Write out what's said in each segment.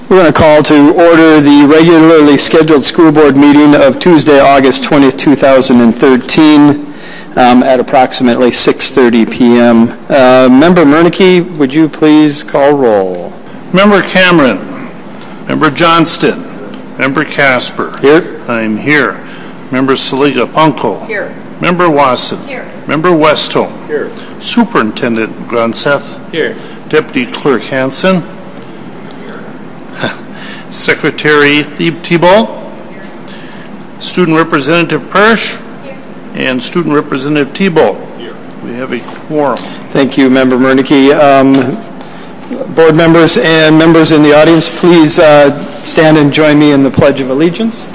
We're going to call to order the regularly scheduled school board meeting of Tuesday, August 20th, 2013 at approximately 6:30 p.m. Member Murneke, would you please call roll? Member Cameron. Member Johnston. Member Casper. Here. I'm here. Member Saliga Punko. Here. Member Wasson. Here. Member Westholm. Here. Superintendent Gronseth. Here. Deputy Clerk Hansen. Secretary Thibault. Student Representative Persh. And Student Representative Thibault. We have a quorum. Thank you, Member Murneke. Board members and members in the audience, please stand and join me in the Pledge of Allegiance.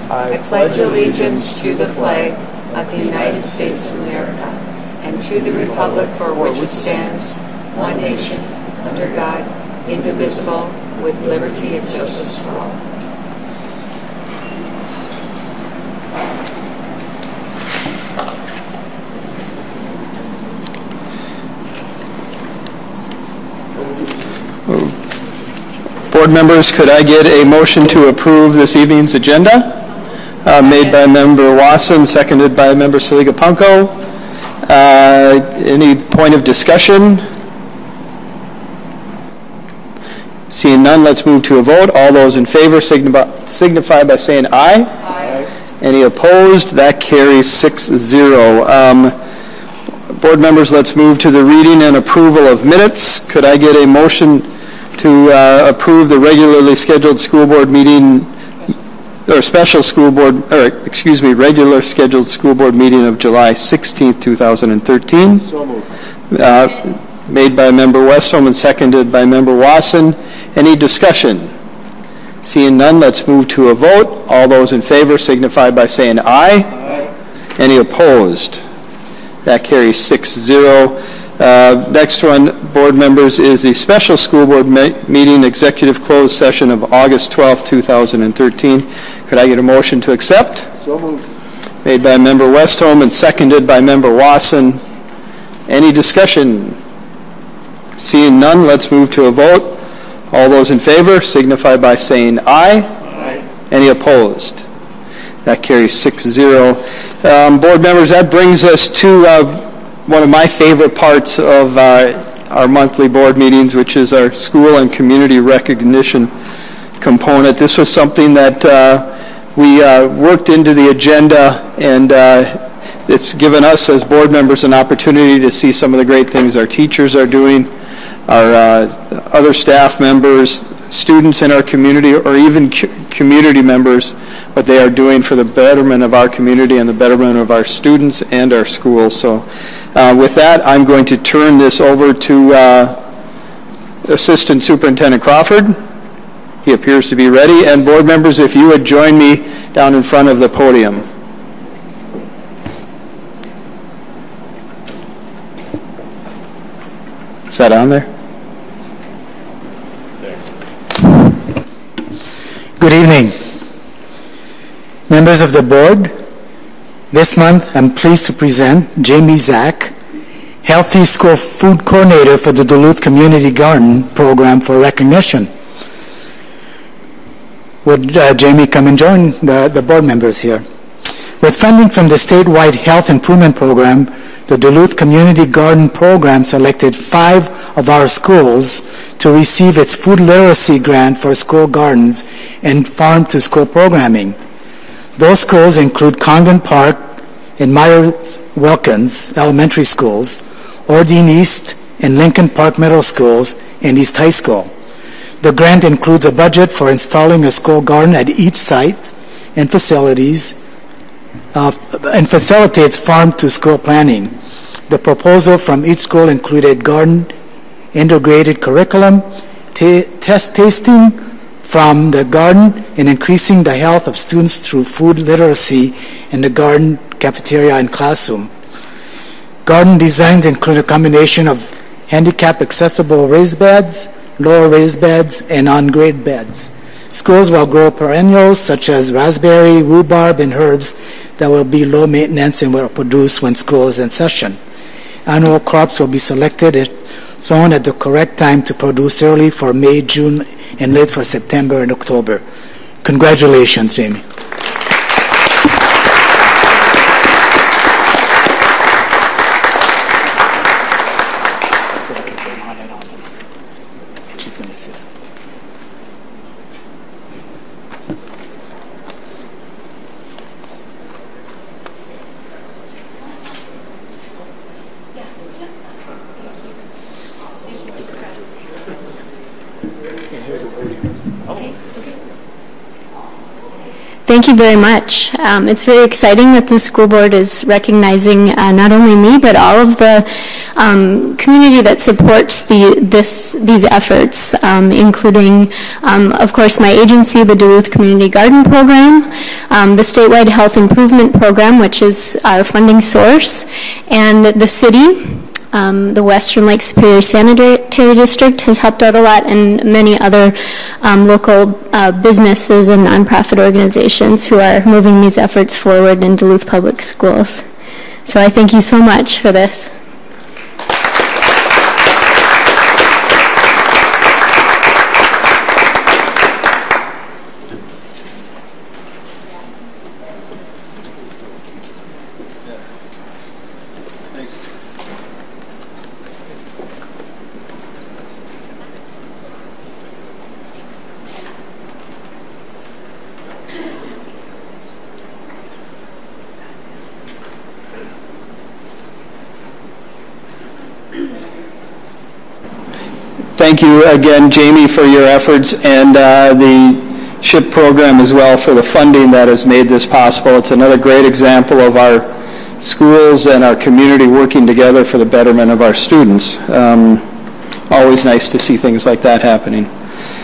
I pledge allegiance to the flag of the United States of America and to the republic for which it stands, one nation, under God, indivisible, with liberty and justice for all. Board members, could I get a motion to approve this evening's agenda? Made by Member Wasson, seconded by Member Saliga Punko. Any point of discussion? Seeing none, let's move to a vote. All those in favor signify by saying aye. Aye. Any opposed? That carries 6-0. Board members, let's move to the reading and approval of minutes. Could I get a motion to approve the regularly scheduled school board meeting, or special school board, or excuse me, regular scheduled school board meeting of July 16th, 2013? So moved. Made by Member Westholm and seconded by Member Wasson. Any discussion? Seeing none, let's move to a vote. All those in favor signify by saying aye. Aye. Any opposed? That carries 6-0. Next one, board members, is the special school board meeting executive closed session of August 12th, 2013. Could I get a motion to accept? So moved. Made by Member Westholm and seconded by Member Wasson. Any discussion? Seeing none, let's move to a vote. All those in favor signify by saying aye. Aye. Any opposed? That carries 6-0. Board members, that brings us to one of my favorite parts of our monthly board meetings, which is our school and community recognition component. This was something that we worked into the agenda, and it's given us as board members an opportunity to see some of the great things our teachers are doing, our other staff members, students in our community, or even community members, what they are doing for the betterment of our community and the betterment of our students and our schools. So with that, I'm going to turn this over to Assistant Superintendent Crawford. He appears to be ready. And board members, if you would join me down in front of the podium. Is that on there? Good evening. Members of the board, this month I'm pleased to present Jamie Zach, Healthy School Food Coordinator for the Duluth Community Garden Program, for recognition. Would Jamie come and join the board members here? With funding from the statewide health improvement program, the Duluth Community Garden Program selected 5 of our schools to receive its food literacy grant for school gardens and farm-to-school programming. Those schools include Convent Park and Myers-Wilkins Elementary Schools, Ordine East and Lincoln Park Middle Schools, and East High School. The grant includes a budget for installing a school garden at each site and facilities and facilitates farm-to-school planning. The proposal from each school included garden integrated curriculum, test tasting from the garden, and increasing the health of students through food literacy in the garden cafeteria and classroom. Garden designs include a combination of handicap accessible raised beds, lower raised beds, and on-grade beds. Schools will grow perennials such as raspberry, rhubarb, and herbs that will be low maintenance and will produce when school is in session. Annual crops will be selected sown at the correct time to produce early for May, June, and late for September and October. Congratulations, Jamie. She's going to say something. Thank you very much. It's very exciting that the school board is recognizing not only me, but all of the community that supports these efforts, including, of course, my agency, the Duluth Community Garden Program, the statewide health improvement program, which is our funding source, and the city. The Western Lake Superior Sanitary District has helped out a lot, and many other local businesses and nonprofit organizations who are moving these efforts forward in Duluth Public Schools. So I thank you so much for this. Thank you again, Jamie, for your efforts, and the SHIP program as well for the funding that has made this possible. It's another great example of our schools and our community working together for the betterment of our students. Always nice to see things like that happening.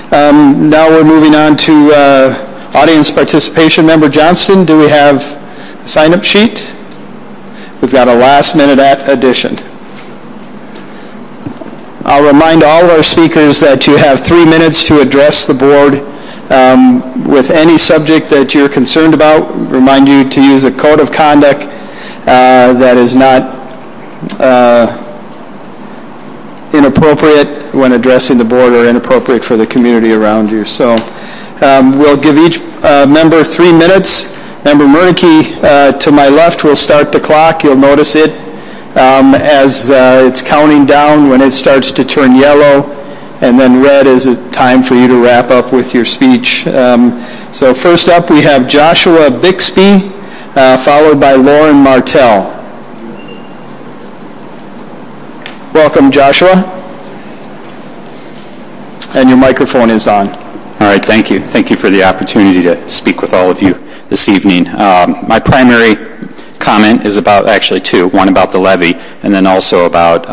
Now we're moving on to audience participation. Member Johnston, do we have a sign-up sheet? We've got a last-minute addition. I'll remind all of our speakers that you have 3 minutes to address the board with any subject that you're concerned about. Remind you to use a code of conduct that is not inappropriate when addressing the board or inappropriate for the community around you. So we'll give each member 3 minutes. Member Murneke, to my left, will start the clock. You'll notice it as it's counting down. When it starts to turn yellow and then red is a time for you to wrap up with your speech. So first up we have Joshua Bixby, followed by Lauren Martell. Welcome, Joshua. And your microphone is on. All right, thank you. Thank you for the opportunity to speak with all of you this evening. My primary comment is about, actually two, one about the levy and then also about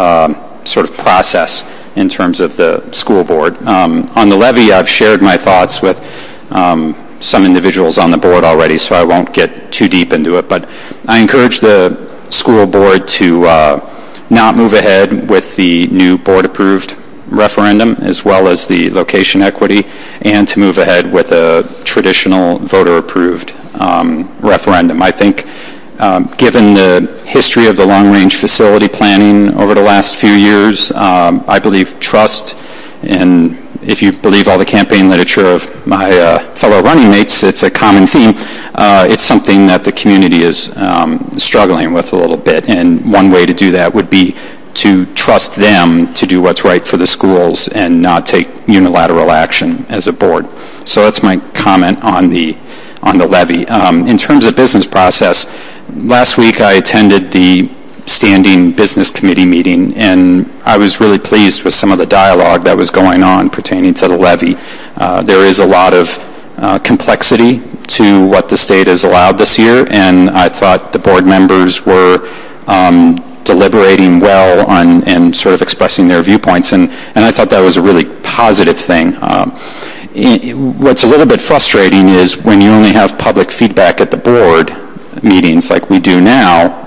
sort of process in terms of the school board. On the levy, I've shared my thoughts with some individuals on the board already, so I won't get too deep into it, but I encourage the school board to not move ahead with the new board-approved referendum as well as the location equity, and to move ahead with a traditional voter-approved referendum. I think given the history of the long-range facility planning over the last few years, I believe trust, and if you believe all the campaign literature of my fellow running mates, it's a common theme. It's something that the community is struggling with a little bit, and one way to do that would be to trust them to do what's right for the schools and not take unilateral action as a board. So that's my comment on the levy. In terms of business process, last week I attended the standing business committee meeting, and I was really pleased with some of the dialogue that was going on pertaining to the levy. There is a lot of complexity to what the state has allowed this year, and I thought the board members were deliberating well on and sort of expressing their viewpoints, and I thought that was a really positive thing. What's a little bit frustrating is when you only have public feedback at the board meetings like we do now,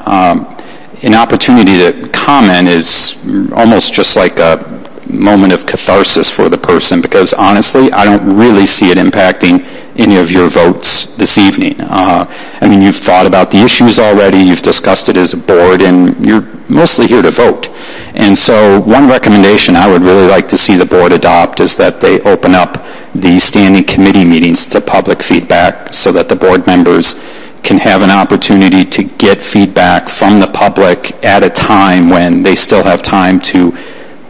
an opportunity to comment is almost just like a moment of catharsis for the person, because honestly, I don't really see it impacting any of your votes this evening. I mean, you've thought about the issues already, you've discussed it as a board, and you're mostly here to vote. And so one recommendation I would really like to see the board adopt is that they open up the standing committee meetings to public feedback so that the board members can have an opportunity to get feedback from the public at a time when they still have time to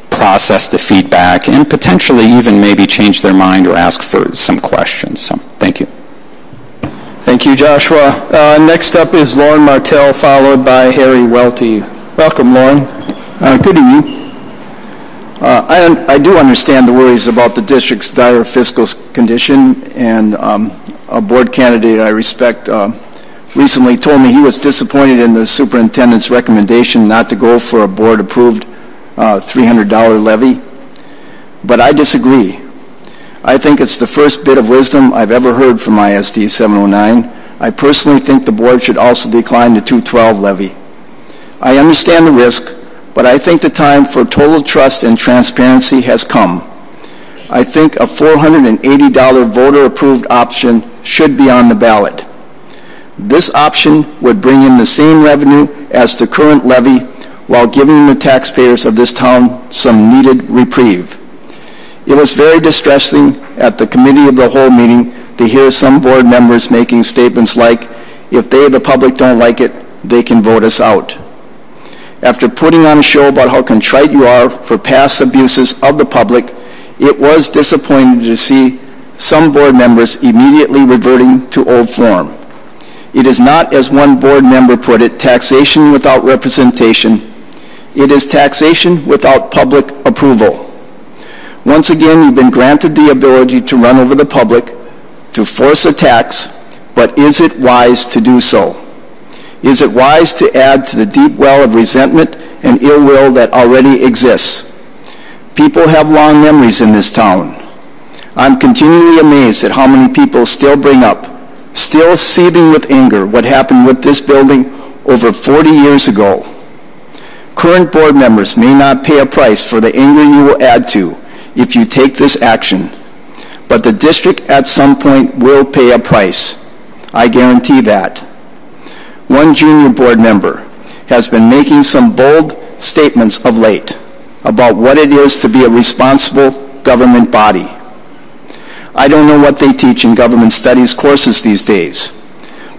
process the feedback and potentially even maybe change their mind or ask for some questions. So, thank you. Thank you, Joshua. Next up is Lauren Martell, followed by Harry Welty. Welcome, Lauren. Good evening. I do understand the worries about the district's dire fiscal condition, and a board candidate I respect recently told me he was disappointed in the superintendent's recommendation not to go for a board-approved $300 levy. But I disagree. I think it's the first bit of wisdom I've ever heard from ISD 709. I personally think the board should also decline the 212 levy. I understand the risk, but I think the time for total trust and transparency has come. I think a $480 voter-approved option should be on the ballot. This option would bring in the same revenue as the current levy while giving the taxpayers of this town some needed reprieve. It was very distressing at the committee of the whole meeting to hear some board members making statements like, if they, the public, don't like it, they can vote us out. After putting on a show about how contrite you are for past abuses of the public, it was disappointing to see some board members immediately reverting to old form. It is not, as one board member put it, taxation without representation. It is taxation without public approval. Once again, you've been granted the ability to run over the public, to force a tax, but is it wise to do so? Is it wise to add to the deep well of resentment and ill will that already exists? People have long memories in this town. I'm continually amazed at how many people still bring up, still seething with anger, what happened with this building over 40 years ago. Current board members may not pay a price for the anger you will add to if you take this action, but the district at some point will pay a price. I guarantee that. One junior board member has been making some bold statements of late about what it is to be a responsible government body. I don't know what they teach in government studies courses these days,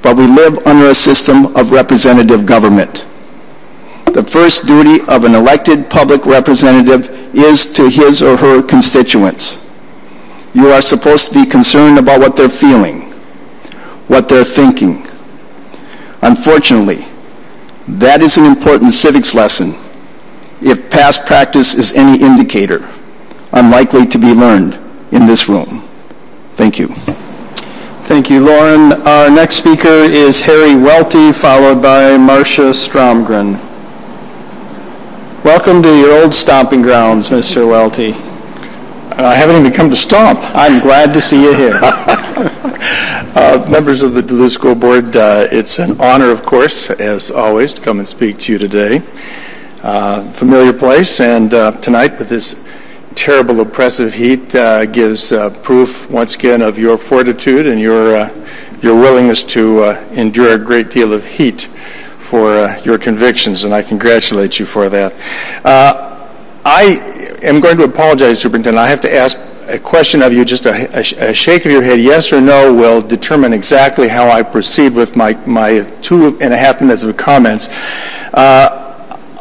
but we live under a system of representative government. The first duty of an elected public representative is to his or her constituents. You are supposed to be concerned about what they're feeling, what they're thinking. Unfortunately, that is an important civics lesson, if past practice is any indicator, unlikely to be learned in this room. Thank you. Thank you, Lauren. Our next speaker is Harry Welty, followed by Marcia Stromgren. Welcome to your old stomping grounds, Mr. Welty. I haven't even come to stomp. I'm glad to see you here. Members of the Duluth School Board, it's an honor, of course, as always, to come and speak to you today. Familiar place, and tonight with this terrible, oppressive heat gives proof, once again, of your fortitude and your willingness to endure a great deal of heat for your convictions, and I congratulate you for that. I am going to apologize, Superintendent. I have to ask a question of you. Just a shake of your head, yes or no, will determine exactly how I proceed with my 2.5 minutes of comments.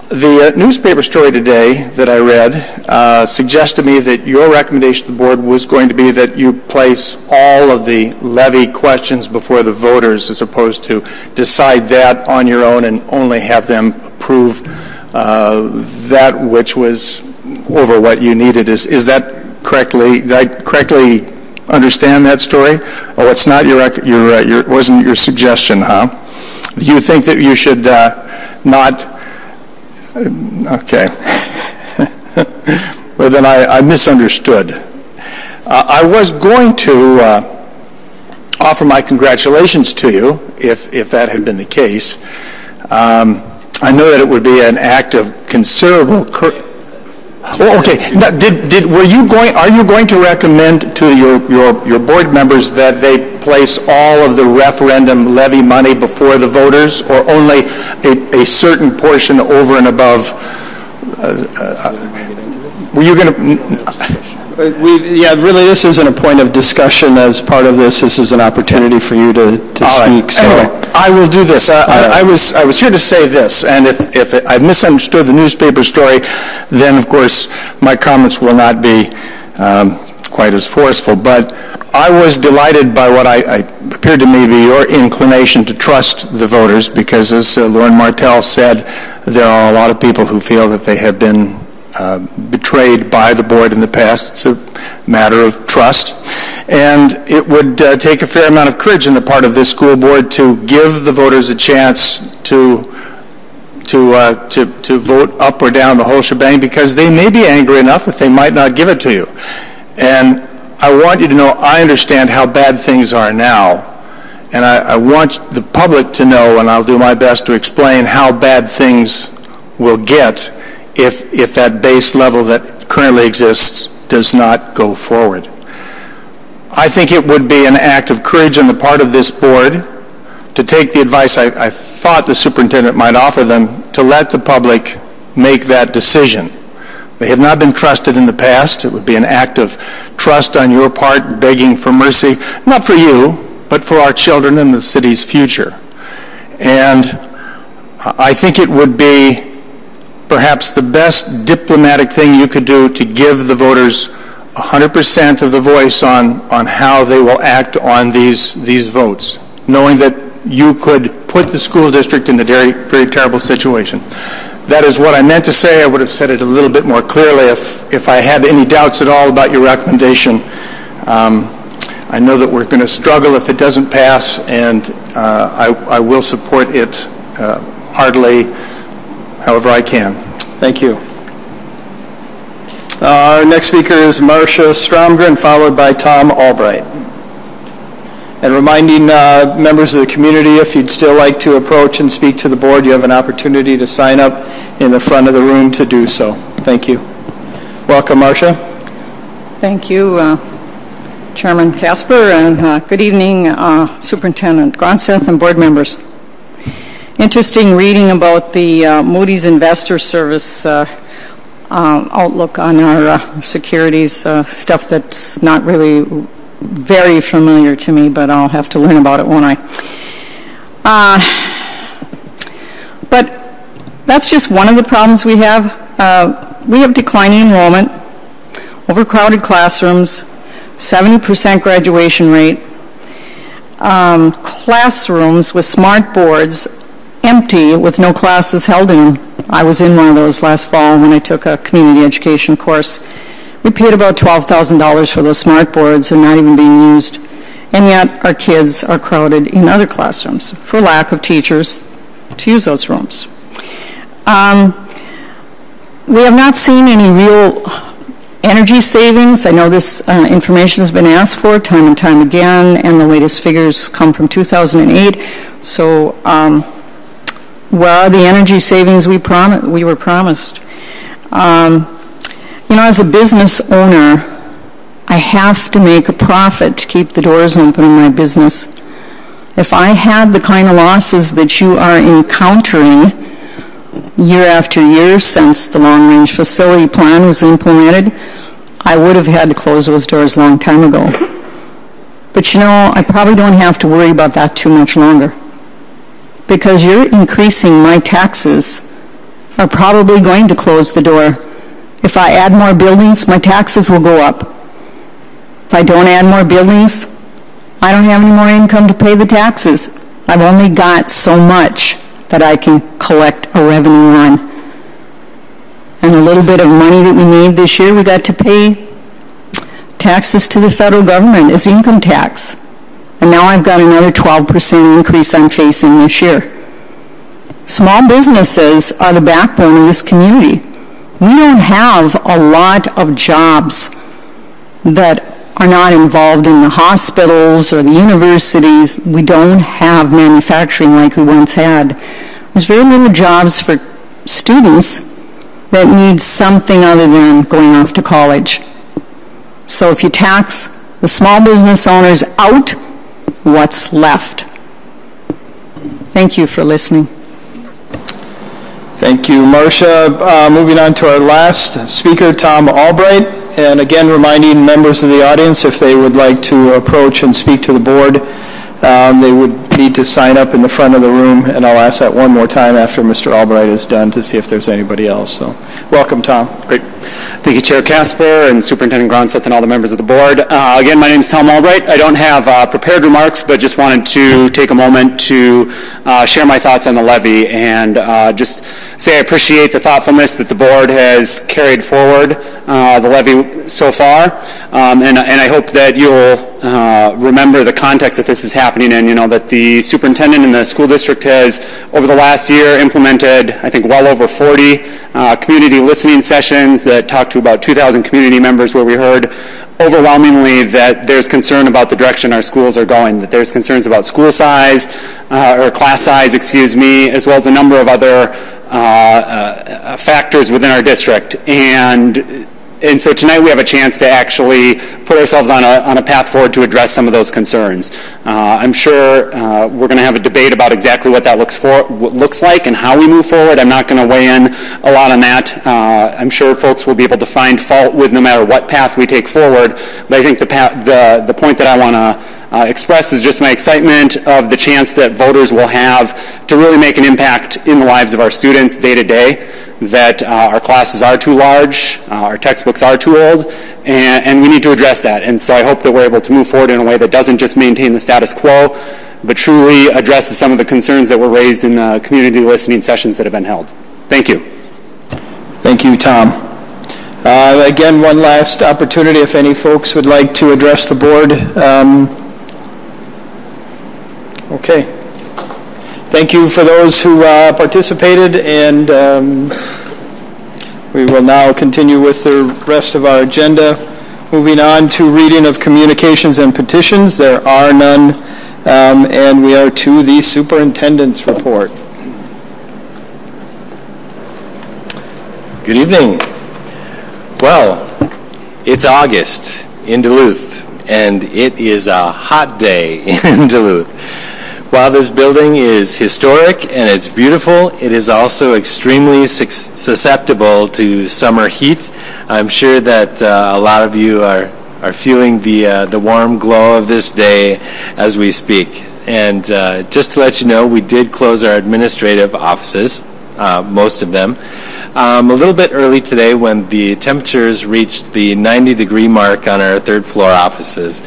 The newspaper story today that I read suggests to me that your recommendation to the board was going to be that you place all of the levy questions before the voters as opposed to decide that on your own and only have them approve that which was over what you needed. Is that correctly? Did I correctly understand that story? Oh, it's not wasn't your suggestion, huh? You think that you should not? Okay. Well, then I misunderstood. I was going to offer my congratulations to you if that had been the case. I know that it would be an act of considerable Well, okay. Now, are you going to recommend to your board members that they place all of the referendum levy money before the voters, or only a certain portion over and above? Were you going to? Really, this isn't a point of discussion as part of this. This is an opportunity for you to speak. Right. So. Anyway, I will do this. I was here to say this, and if I misunderstood the newspaper story, then of course my comments will not be quite as forceful. But I was delighted by what I appeared to me to be your inclination to trust the voters, because as Lauren Martell said, there are a lot of people who feel that they have been betrayed by the board in the past. It's a matter of trust. And it would take a fair amount of courage on the part of this school board to give the voters a chance to vote up or down the whole shebang, because they may be angry enough that they might not give it to you. And I want you to know I understand how bad things are now. And I want the public to know, and I'll do my best to explain how bad things will get if that base level that currently exists does not go forward. I think it would be an act of courage on the part of this board to take the advice I thought the superintendent might offer them, to let the public make that decision. They have not been trusted in the past. It would be an act of trust on your part, begging for mercy, not for you, but for our children and the city's future. And I think it would be perhaps the best diplomatic thing you could do to give the voters 100% of the voice on how they will act on these votes, knowing that you could put the school district in a very, very terrible situation. That is what I meant to say. I would have said it a little bit more clearly if I had any doubts at all about your recommendation. I know that we're going to struggle if it doesn't pass, and I will support it heartily, however I can. Thank you. Our next speaker is Marcia Stromgren, followed by Tom Albright. And reminding members of the community, if you'd still like to approach and speak to the board, you have an opportunity to sign up in the front of the room to do so. Thank you. Welcome, Marcia. Thank you, Chairman Casper, and good evening, Superintendent Gronseth and board members. Interesting reading about the Moody's Investor Service outlook on our securities, stuff that's not really very familiar to me, but I'll have to learn about it, won't I? But that's just one of the problems we have. We have declining enrollment, overcrowded classrooms, 70% graduation rate, classrooms with smart boards empty with no classes held in them. I was in one of those last fall when I took a community education course. We paid about $12,000 for those smart boards. They're not even being used. And yet our kids are crowded in other classrooms for lack of teachers to use those rooms. We have not seen any real energy savings. I know this information has been asked for time and time again, and the latest figures come from 2008. So where are the energy savings we were promised? You know, as a business owner, I have to make a profit to keep the doors open in my business. If I had the kind of losses that you are encountering year after year since the long-range facility plan was implemented, I would have had to close those doors a long time ago. But you know, I probably don't have to worry about that too much longer, because you're increasing my taxes are probably going to close the door. If I add more buildings, my taxes will go up. If I don't add more buildings, I don't have any more income to pay the taxes. I've only got so much that I can collect a revenue on. And a little bit of money that we need this year, we got to pay taxes to the federal government as income tax. And now I've got another 12% increase I'm facing this year. Small businesses are the backbone of this community. We don't have a lot of jobs that are not involved in the hospitals or the universities. We don't have manufacturing like we once had. There's very little jobs for students that needs something other than going off to college. So if you tax the small business owners out, what's left? Thank you for listening. Thank you, Marcia. Moving on to our last speaker, Tom Albright. And again, reminding members of the audience, if they would like to approach and speak to the board, they would need to sign up in the front of the room. And I'll ask that one more time after Mr. Albright is done to see if there's anybody else. So welcome, Tom. Great. Thank you, Chair Casper and Superintendent Gronseth and all the members of the board. Again, my name is Tom Albright. I don't have prepared remarks, but just wanted to take a moment to share my thoughts on the levy and just say I appreciate the thoughtfulness that the board has carried forward the levy so far, and I hope that you'll remember the context that this is happening in. You know, that the superintendent and the school district has, over the last year, implemented, I think, well over 40 community listening sessions that talked to about 2,000 community members, where we heard overwhelmingly that there's concern about the direction our schools are going, that there's concerns about school size, or class size, excuse me, as well as a number of other factors within our district. And so tonight we have a chance to actually put ourselves on a path forward to address some of those concerns. I'm sure we're going to have a debate about exactly what that looks like and how we move forward. I'm not going to weigh in a lot on that. I'm sure folks will be able to find fault with no matter what path we take forward. But I think the point that I want to express is just my excitement of the chance that voters will have to really make an impact in the lives of our students day to day, that our classes are too large, our textbooks are too old, and we need to address that. And so I hope that we're able to move forward in a way that doesn't just maintain the status quo, but truly addresses some of the concerns that were raised in the community listening sessions that have been held. Thank you. Thank you, Tom. Again, one last opportunity if any folks would like to address the board. Okay. Thank you for those who participated, and we will now continue with the rest of our agenda. Moving on to reading of communications and petitions. There are none, and we are to the superintendent's report. Good evening. Well, it's August in Duluth, and it is a hot day in Duluth. While this building is historic and it's beautiful, it is also extremely susceptible to summer heat. I'm sure that a lot of you are feeling the warm glow of this day as we speak. And just to let you know, we did close our administrative offices, most of them, a little bit early today when the temperatures reached the 90-degree mark on our third floor offices.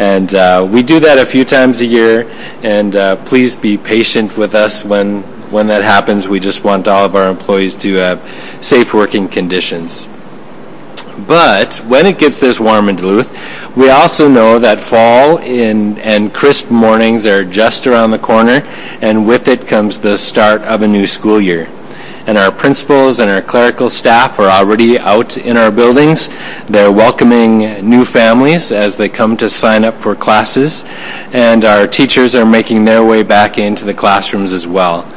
And we do that a few times a year, and please be patient with us when that happens. We just want all of our employees to have safe working conditions. But when it gets this warm in Duluth, we also know that fall and crisp mornings are just around the corner, and with it comes the start of a new school year. And our principals and our clerical staff are already out in our buildings. They're welcoming new families as they come to sign up for classes, and our teachers are making their way back into the classrooms as well.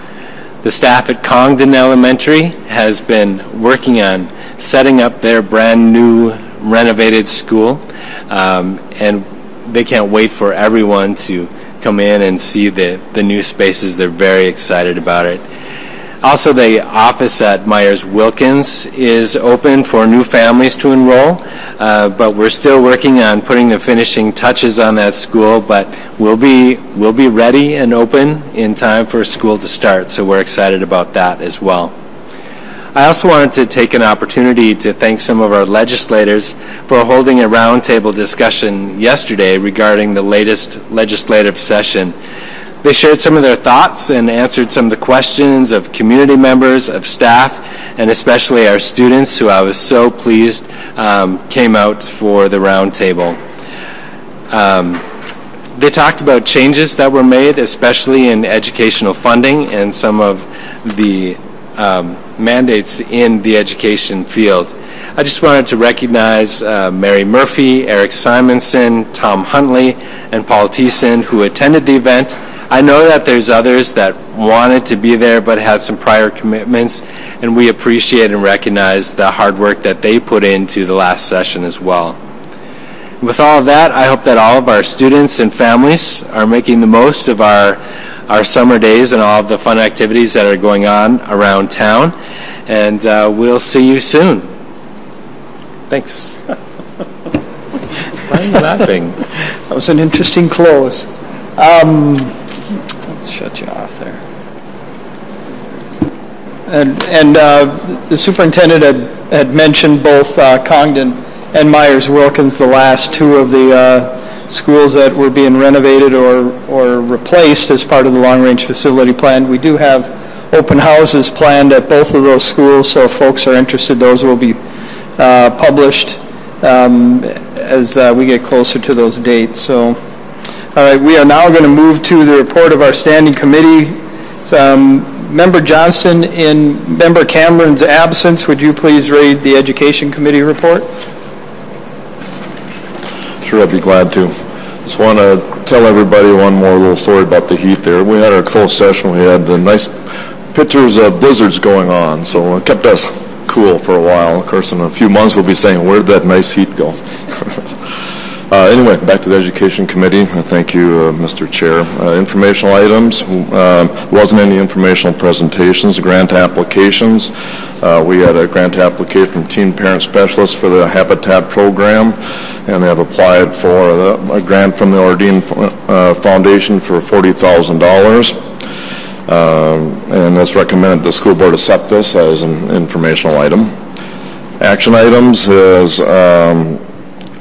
The staff at Congdon Elementary has been working on setting up their brand new renovated school, and they can't wait for everyone to come in and see the new spaces. They're very excited about it. Also, the office at Myers-Wilkins is open for new families to enroll, but we're still working on putting the finishing touches on that school, but we'll be ready and open in time for school to start, so we're excited about that as well. I also wanted to take an opportunity to thank some of our legislators for holding a roundtable discussion yesterday regarding the latest legislative session. They shared some of their thoughts and answered some of the questions of community members, of staff, and especially our students, who I was so pleased came out for the roundtable. They talked about changes that were made, especially in educational funding and some of the mandates in the education field. I just wanted to recognize Mary Murphy, Eric Simonson, Tom Huntley, and Paul Thiessen, who attended the event. I know that there's others that wanted to be there but had some prior commitments, and we appreciate and recognize the hard work that they put into the last session as well. With all of that, I hope that all of our students and families are making the most of our summer days and all of the fun activities that are going on around town, and we'll see you soon. Thanks. Why are you laughing? That was an interesting close. Let's shut you off there. And the superintendent had mentioned both Congdon and Myers-Wilkins, the last two of the schools that were being renovated or replaced as part of the long-range facility plan. We do have open houses planned at both of those schools, so if folks are interested, those will be published as we get closer to those dates. So, all right, we are now going to move to the report of our standing committee. Member Johnston, in Member Cameron's absence, would you please read the Education Committee report? Sure, I'd be glad to. Just want to tell everybody one more little story about the heat there. We had our closed session. We had the nice pictures of blizzards going on, so it kept us cool for a while. Of course, in a few months, we'll be saying, where'd that nice heat go? Anyway, back to the Education Committee. Thank you, Mr. Chair. Informational items. There wasn't any informational presentations. Grant applications. We had a grant application from Teen Parent Specialists for the Habitat program, and they have applied for a grant from the Ordine Foundation for $40,000. And it's recommended the school board accept this as an informational item. Action items is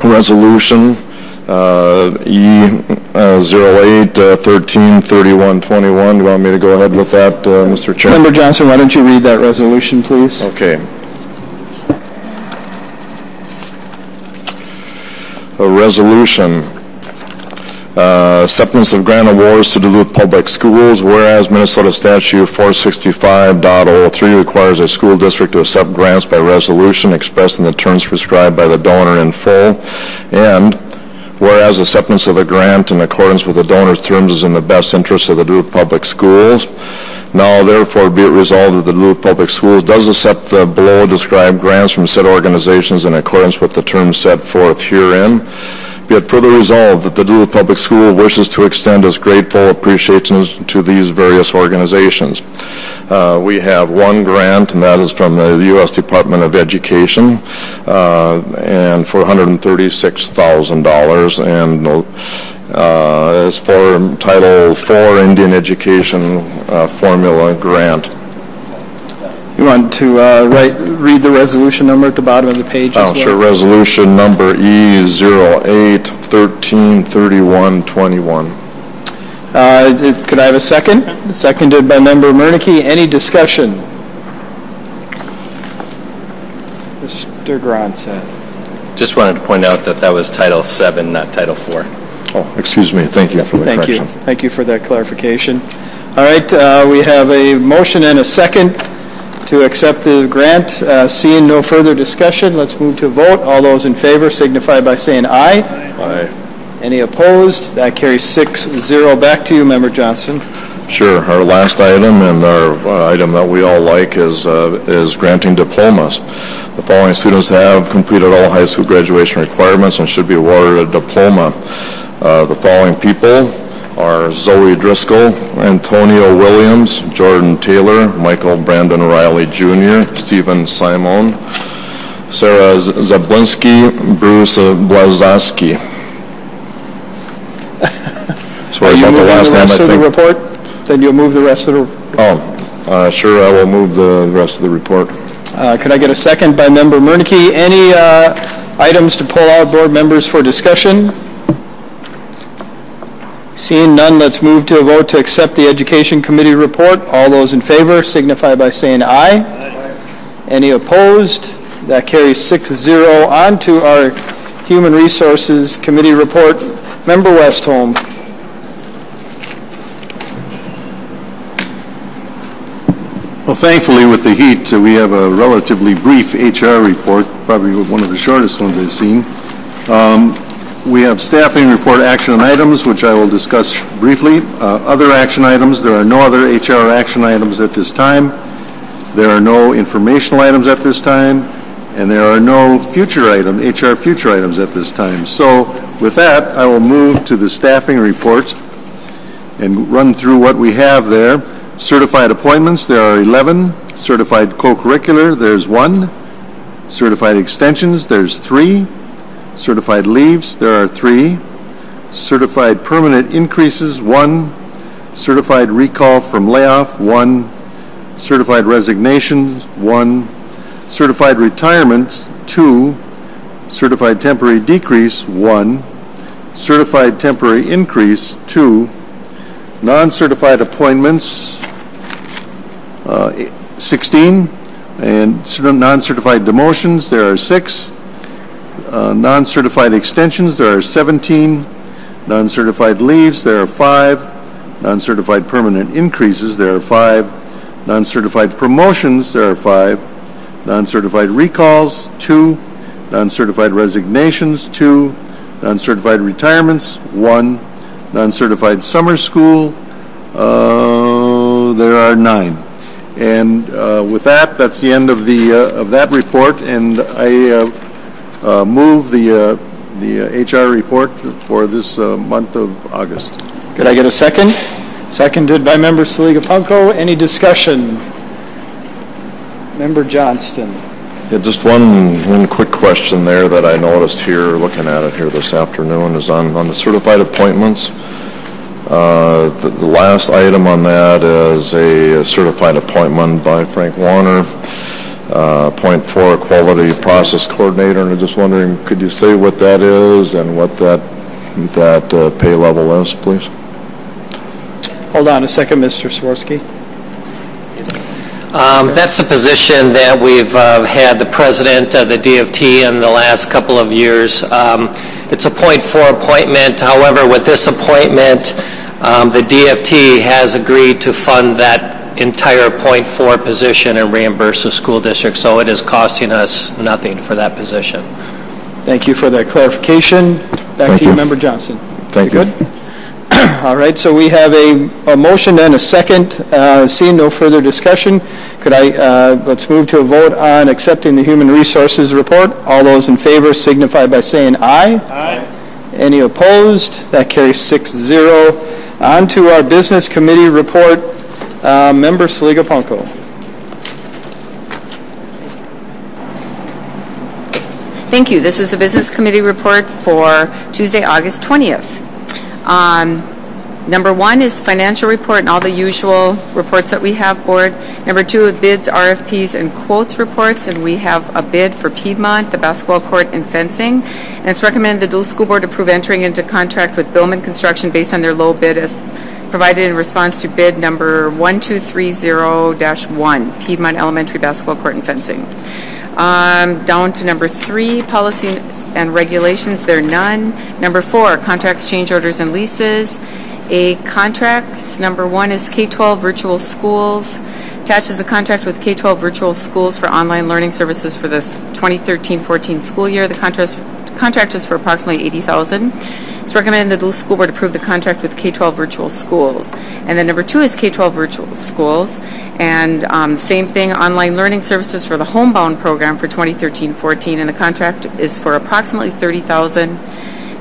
resolution E08-13-3121. Do you want me to go ahead with that, Mr. Chair? Member Johnson, why don't you read that resolution, please? Okay. A resolution. Acceptance of grant awards to Duluth Public Schools, whereas Minnesota Statute 465.03 requires a school district to accept grants by resolution expressed in the terms prescribed by the donor in full, and whereas acceptance of the grant in accordance with the donor's terms is in the best interest of the Duluth Public Schools, now therefore be it resolved that the Duluth Public Schools does accept the below described grants from said organizations in accordance with the terms set forth herein. Be it further resolved that the Duluth Public School wishes to extend its grateful appreciation to these various organizations. We have one grant, and that is from the U.S. Department of Education, and for $136,000, and is for Title IV Indian Education Formula Grant. You want to read the resolution number at the bottom of the page as well? Sure. Resolution number E08-13-3121. Could I have a second? Seconded by Member Murneke. Any discussion? Mr. Gronseth. Just wanted to point out that that was Title VII, not Title IV. Oh, excuse me. Thank you for the correction. Thank you for that clarification. All right. We have a motion and a second to accept the grant. Seeing no further discussion, let's move to a vote. All those in favor signify by saying aye. Aye. Any opposed? That carries 6-0. Back to you, Member Johnson. Sure. Our last item, and our item that we all like, is granting diplomas. The following students have completed all high school graduation requirements and should be awarded a diploma. The following people are Zoe Driscoll, Antonio Williams, Jordan Taylor, Michael Brandon Riley Jr., Stephen Simon, Sarah Zablinski, Bruce Blazoski. Sorry about the last name, I think. The report? Then you'll move the rest of the report. Sure, I will move the rest of the report. Could I get a second by Member Murneke? Any items to pull out, board members, for discussion? Seeing none, let's move to a vote to accept the Education Committee report. All those in favor signify by saying aye. Aye. Any opposed? That carries 6-0. On to our Human Resources Committee report. Member Westholm. Well, thankfully, with the heat, we have a relatively brief HR report, probably one of the shortest ones I've seen. We have staffing report action items, which I will discuss briefly. Other action items, there are no other HR action items at this time. There are no informational items at this time, and there are no HR future items at this time. So with that, I will move to the staffing report and run through what we have there. Certified appointments, there are 11. Certified co-curricular, there's 1. Certified extensions, there's 3. Certified leaves, there are 3. Certified permanent increases, 1. Certified recall from layoff, 1. Certified resignations, 1. Certified retirements, 2. Certified temporary decrease, 1. Certified temporary increase, 2. Non-certified appointments, 16. And non-certified demotions, there are 6. Non-certified extensions, there are 17. Non-certified leaves, there are 5. Non-certified permanent increases, there are 5. Non-certified promotions, there are 5. Non-certified recalls, 2. Non-certified resignations, 2. Non-certified retirements, 1. Non-certified summer school, there are 9. And with that, that's the end of that report, and I move the HR report for this month of August. Could I get a second? Seconded by Member Saliga-Punko. Any discussion? Member Johnston. Yeah, just one quick question there that I noticed here, looking at it here this afternoon, is on the certified appointments. The last item on that is a certified appointment by Frank Warner, point 4, quality process coordinator, and I'm just wondering, could you say what that is and what that pay level is, please? Hold on a second, Mr. Swirsky. That's the position that we've had the president of the DFT in the last couple of years. It's a point 4 appointment. However, with this appointment, the DFT has agreed to fund that entire point 4 position and reimburse the school district, so it is costing us nothing for that position. Thank you for that clarification. Back to you, Member Johnson. Thank you. Good? All right, so we have a motion and a second. Seeing no further discussion, could let's move to a vote on accepting the Human Resources report. All those in favor signify by saying aye. Aye. Any opposed? That carries 6-0. On to our Business Committee report. Member Saliga-Punko. Thank you. This is the Business Committee report for Tuesday, August 20th. Number 1 is the financial report and all the usual reports that we have, Board. Number 2, bids, RFPs, and quotes reports, and we have a bid for Piedmont, the basketball court and fencing. And it's recommended the Duluth School Board approve entering into contract with Billman Construction based on their low bid as provided in response to bid number 1230-1, Piedmont Elementary Basketball Court and Fencing. Down to number 3, policies and regulations, there are none. Number 4, contracts, change orders, and leases. Contracts, number 1 is K-12 virtual schools. Attaches a contract with K-12 virtual schools for online learning services for the 2013-14 school year. The contract is for approximately $80,000. It's recommended the Duluth School Board approve the contract with K-12 virtual schools. And then number 2 is K-12 virtual schools. And same thing, online learning services for the homebound program for 2013-14. And the contract is for approximately $30,000.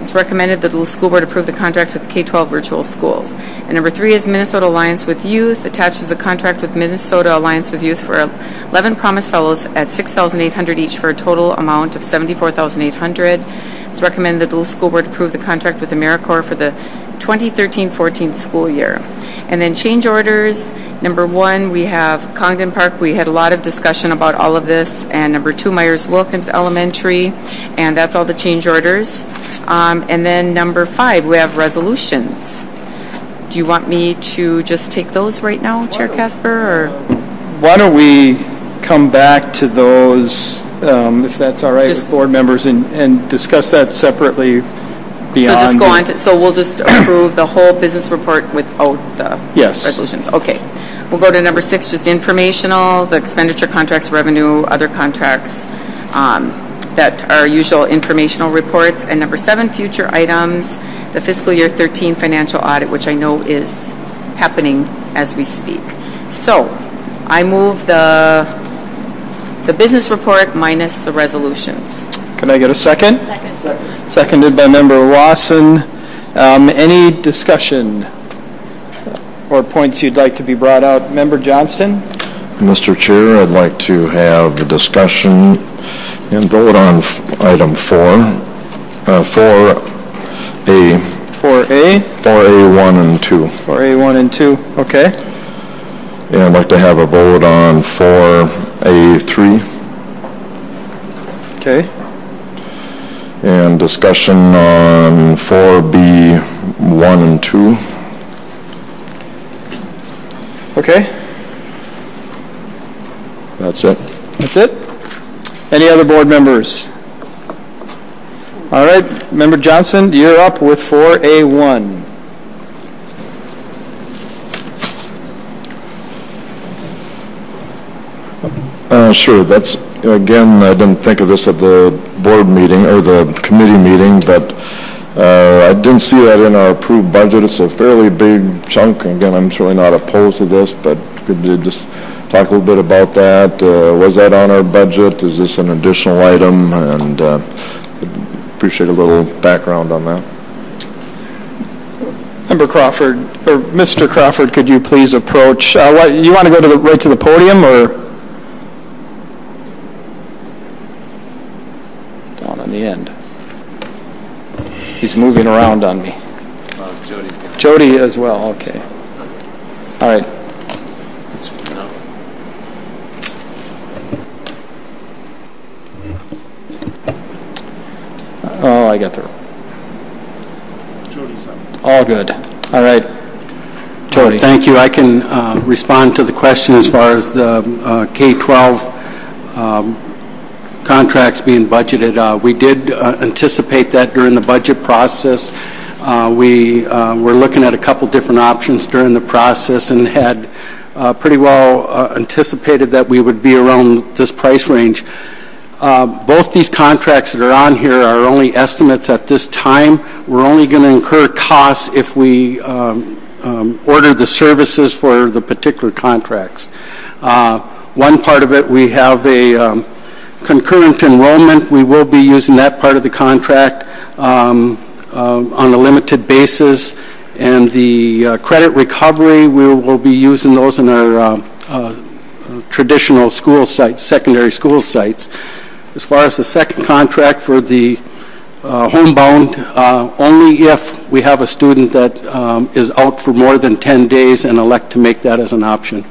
It's recommended the Duluth School Board approve the contract with K-12 virtual schools. And number 3 is Minnesota Alliance with Youth. Attaches a contract with Minnesota Alliance with Youth for 11 Promise Fellows at $6,800 each for a total amount of $74,800. It's recommended the Duluth School Board approve the contract with AmeriCorps for the 2013-14 school year. And then change orders. Number 1, we have Congdon Park. We had a lot of discussion about all of this. And number 2, Myers-Wilkins Elementary. And that's all the change orders. And then number 5, we have resolutions. Do you want me to just take those right now, Chair Casper? Or? Why don't we come back to those, if that's all right with board members, and discuss that separately. So just go on to, so we'll just approve the whole business report without the resolutions. Okay. We'll go to number 6, just informational, the expenditure contracts, revenue, other contracts, that are usual informational reports. And number 7, future items, the fiscal year 13 financial audit, which I know is happening as we speak. So I move the business report minus the resolutions. Can I get a second? Second. Seconded by Member Lawson. Any discussion or points you'd like to be brought out? Member Johnston? Mr. Chair, I'd like to have a discussion and vote on item 4A. 4A? 4A1 and 2. 4A1 and 2, okay. And I'd like to have a vote on 4A3. Okay. And discussion on 4B1 and 2. Okay. That's it. That's it? Any other board members? All right, Member Johnson, you're up with 4A1. Sure. That's, again, I didn't think of this at the board meeting or the committee meeting, but I didn't see that in our approved budget. It's a fairly big chunk. Again, I'm certainly not opposed to this, but could you just talk a little bit about that? Was that on our budget? Is this an additional item? And appreciate a little background on that. Member Crawford, or Mr. Crawford, could you please approach? What, you want to go to right to the podium, or down on the end? He's moving around on me. Jody as well. Okay. All right. Oh, I got the. Jody's up. All good. All right. Jody. Thank you. I can respond to the question as far as the K-12 contracts being budgeted. We did anticipate that during the budget process. We were looking at a couple different options during the process and had pretty well anticipated that we would be around this price range. Both these contracts that are on here are only estimates at this time. We're only going to incur costs if we order the services for the particular contracts. One part of it, we have a concurrent enrollment. We will be using that part of the contract on a limited basis. And the credit recovery, we will be using those in our traditional school sites, secondary school sites. As far as the second contract for the homebound, only if we have a student that is out for more than 10 days and elect to make that as an option.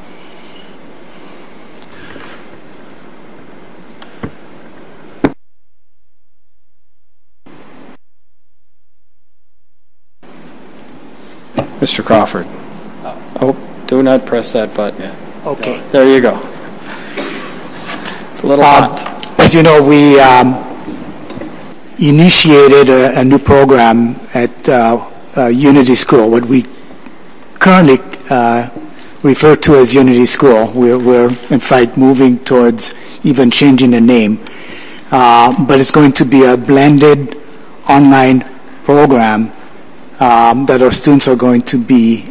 Mr. Crawford. Oh, do not press that button. Yeah. Okay. There you go. It's a little hot. As you know, we initiated a new program at Unity School, what we currently refer to as Unity School. We're in fact moving towards even changing the name. But it's going to be a blended online program that our students are going to be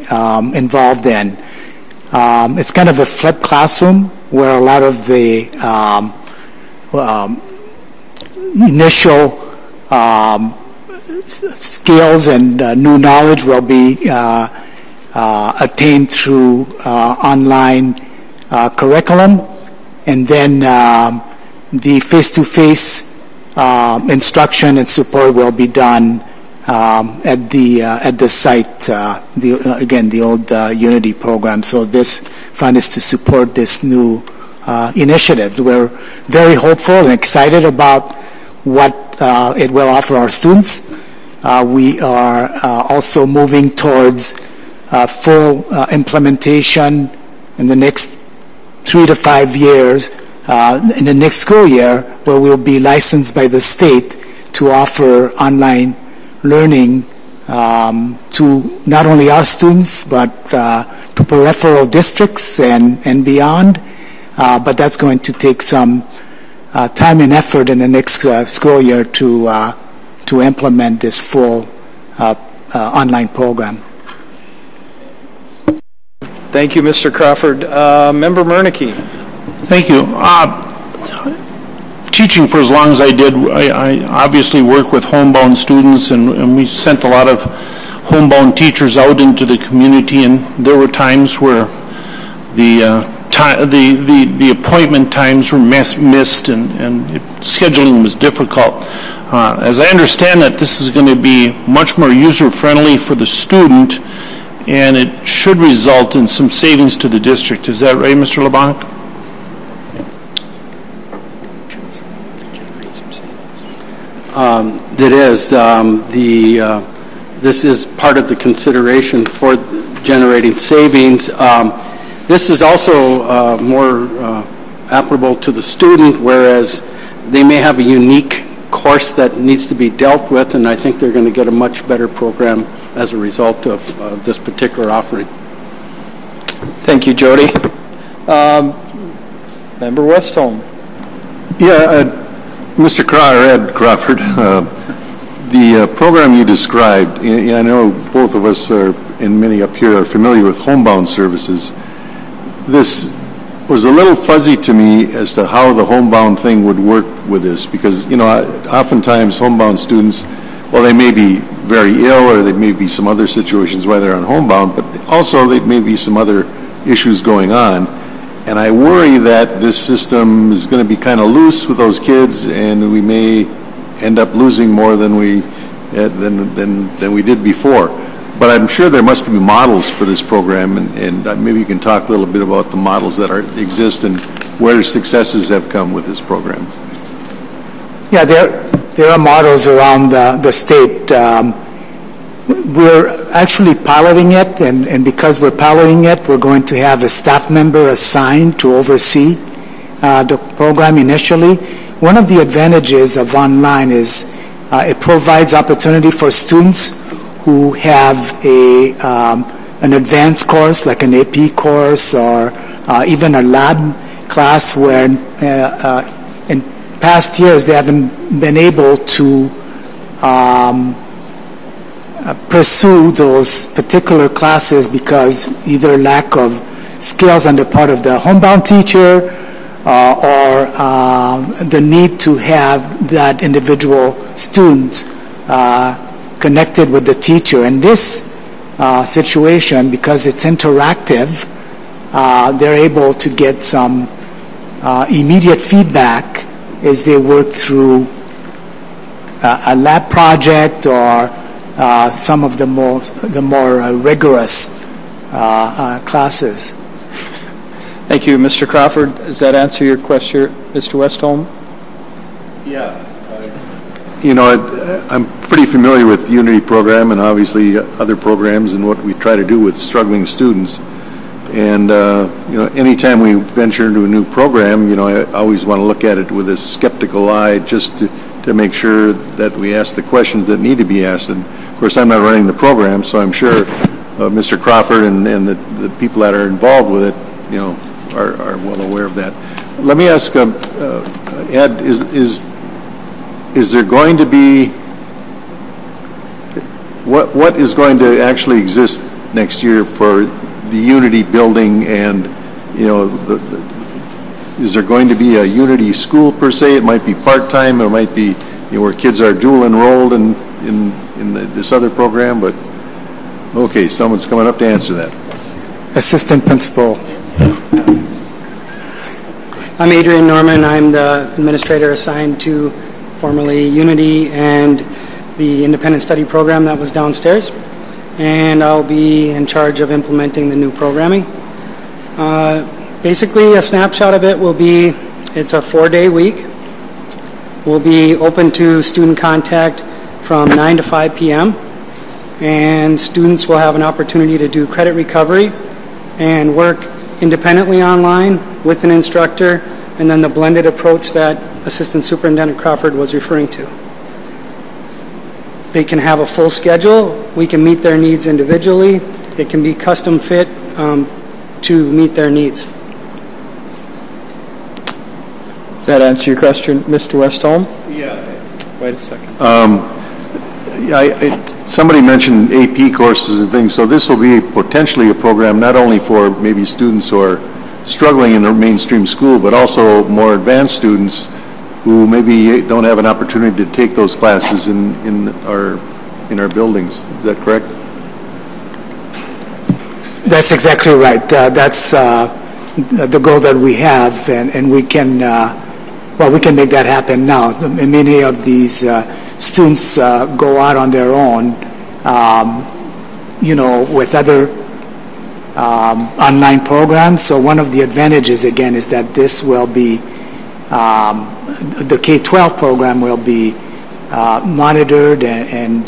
involved in. It's kind of a flipped classroom where a lot of the initial skills and new knowledge will be attained through online curriculum, and then the face-to-face instruction and support will be done at the site, again, the old Unity program. So this fund is to support this new initiative. We're very hopeful and excited about what it will offer our students. We are also moving towards full implementation in the next 3 to 5 years, in the next school year, where we'll be licensed by the state to offer online learning to not only our students, but to peripheral districts and beyond. But that's going to take some time and effort in the next school year to implement this full online program. Thank you, Mr. Crawford. Member Murneke. Thank you. Teaching for as long as I did, I obviously work with homebound students, and we sent a lot of homebound teachers out into the community, and there were times where the appointment times were missed, and scheduling was difficult. As I understand it, this is going to be much more user-friendly for the student, and it should result in some savings to the district. Is that right, Mr. LeBlanc? It is. This is part of the consideration for generating savings. This is also more applicable to the student, whereas they may have a unique course that needs to be dealt with, and I think they're going to get a much better program as a result of this particular offering. Thank you, Jody. Member Westholm. Yeah, Mr. Ed Crawford, the program you described, I know both of us are, and many up here are familiar with homebound services. This was a little fuzzy to me as to how the homebound thing would work with this, because, oftentimes homebound students, well, they may be very ill, or there may be some other situations why they're on homebound, but also there may be some other issues going on. And I worry that this system is going to be kind of loose with those kids, and we may end up losing more than we did before. But I'm sure there must be models for this program, and maybe you can talk a little bit about the models that exist and where successes have come with this program. Yeah, there are models around the state. We're actually piloting it, and because we're piloting it, we're going to have a staff member assigned to oversee the program initially. One of the advantages of online is it provides opportunity for students who have an advanced course, like an AP course, or even a lab class where in past years they haven't been able to pursue those particular classes because either lack of skills on the part of the homebound teacher or the need to have that individual student connected with the teacher. In this situation, because it's interactive, they're able to get some immediate feedback as they work through a lab project or some of the more rigorous classes. Thank you, Mr. Crawford. Does that answer your question, Mr. Westholm? Yeah. I'm pretty familiar with the Unity program and obviously other programs and what we try to do with struggling students. And, anytime we venture into a new program, I always want to look at it with a skeptical eye just to make sure that we ask the questions that need to be asked. And, of course, I'm not running the program, so I'm sure Mr. Crawford and the people that are involved with it, are well aware of that. Let me ask, Ed, is there going to be, what is going to actually exist next year for the Unity building, and, is there going to be a Unity school per se? It might be part-time, it might be, where kids are dual enrolled in this other program, but, okay, someone's coming up to answer that. Assistant Principal. I'm Adrian Norman. I'm the administrator assigned to formerly Unity and the independent study program that was downstairs, and I'll be in charge of implementing the new programming. Basically, a snapshot of it will be, it's a 4-day week. We'll be open to student contact from 9 to 5 p.m. and students will have an opportunity to do credit recovery and work independently online with an instructor, and then the blended approach that Assistant Superintendent Crawford was referring to. They can have a full schedule. We can meet their needs individually. It can be custom fit to meet their needs. Does that answer your question, Mr. Westholm? Yeah. Wait a second. Somebody mentioned AP courses and things, so this will be potentially a program not only for maybe students who are struggling in a mainstream school, but also more advanced students who maybe don't have an opportunity to take those classes in our buildings. Is that correct? That's exactly right. That's the goal that we have, and we can, we can make that happen now. Many of these students go out on their own, with other online programs. So one of the advantages, again, is that this will be, the K-12 program will be monitored and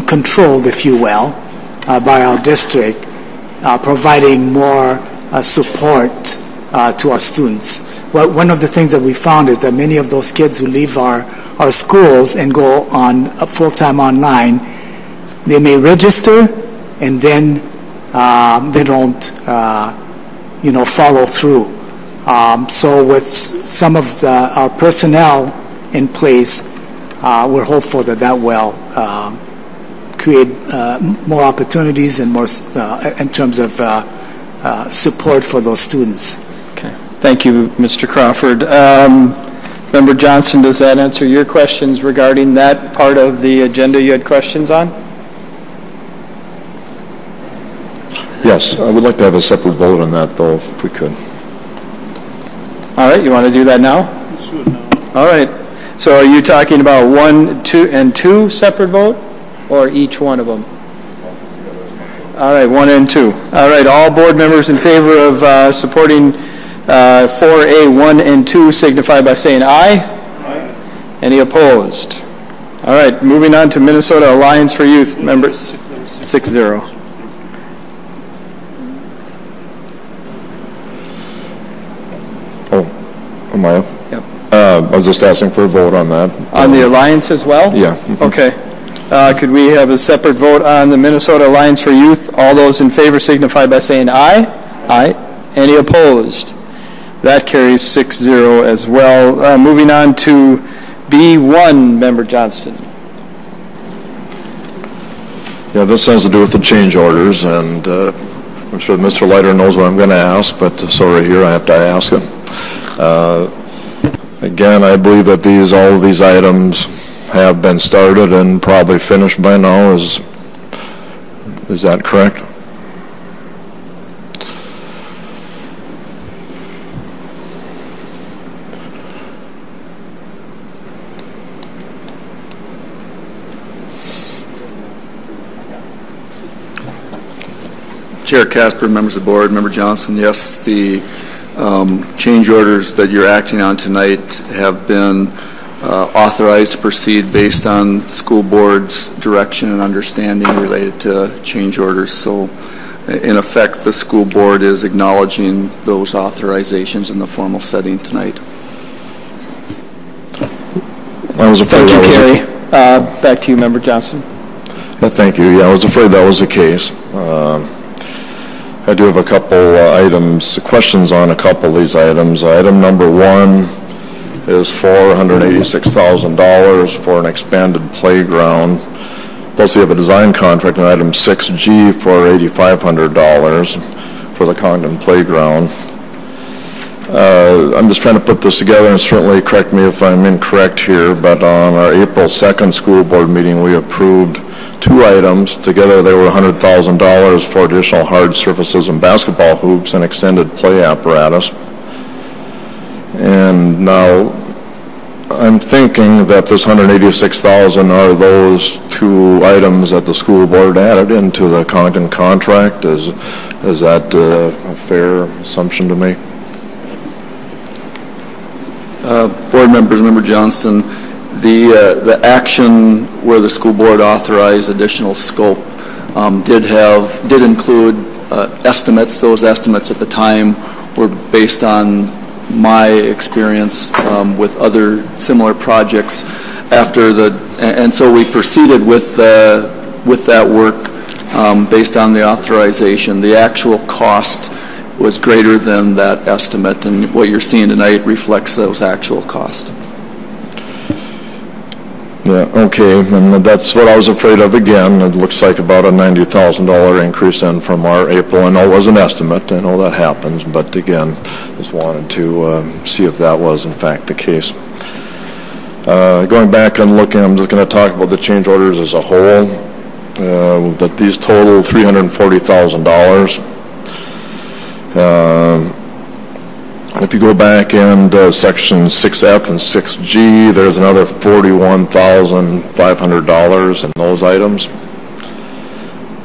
controlled, if you will, by our district, providing more support to our students. Well, one of the things that we found is that many of those kids who leave our schools and go on full-time online, they may register and then they don't, follow through. So with some of our personnel in place, we're hopeful that will create more opportunities and more in terms of support for those students. Okay. Thank you, Mr. Crawford. Member Johnson, does that answer your questions regarding that part of the agenda you had questions on? Yes, I would like to have a separate vote on that, though, if we could. All right, you want to do that now? Let's do it now. All right. So are you talking about 1, 2, and 2 separate vote, or each one of them? All right, 1 and 2. All right, all board members in favor of supporting 4A, 1 and 2 signify by saying aye. Aye. Any opposed? All right, moving on to Minnesota Alliance for Youth, members 6-0. Oh, am I? Yep. I was just asking for a vote on that. On the Alliance as well? Yeah. Okay. Could we have a separate vote on the Minnesota Alliance for Youth? All those in favor signify by saying aye. Aye. Any opposed? That carries 6-0 as well. Moving on to B1, Member Johnston. Yeah, this has to do with the change orders, and I'm sure Mr. Leiter knows what I'm going to ask, but sorry, here I have to ask it. Again, I believe that all of these items have been started and probably finished by now. Is that correct? Chair Casper, members of the board, Member Johnson, yes, the change orders that you're acting on tonight have been authorized to proceed based on school board's direction and understanding related to change orders. So in effect, the school board is acknowledging those authorizations in the formal setting tonight. Thank you, Kerry. Back to you, Member Johnson. Yeah, thank you. Yeah, I was afraid that was the case. I do have a couple questions on a couple of these items. Item number 1 is $486,000 for an expanded playground. Plus, we have a design contract in item 6G for $8,500 for the Congdon playground. I'm just trying to put this together, and certainly correct me if I'm incorrect here, but on our April 2nd school board meeting, we approved 2 items. Together they were $100,000 for additional hard surfaces and basketball hoops and extended play apparatus. And now I'm thinking that this $186,000 are those 2 items that the school board added into the Congdon contract. Is that a fair assumption to make? Board members, Member Johnston, the action where the school board authorized additional scope did include estimates. Those estimates at the time were based on my experience with other similar projects. And so we proceeded with that work based on the authorization. The actual cost was greater than that estimate, and what you're seeing tonight reflects those actual costs. Yeah, okay, and that's what I was afraid of again. It looks like about a $90,000 increase in from our April. I know it was an estimate. I know that happens, but again, just wanted to see if that was in fact the case. Going back and looking, I'm just going to talk about the change orders as a whole, that these total $340,000. If you go back in section 6F and 6G, there's another $41,500 in those items.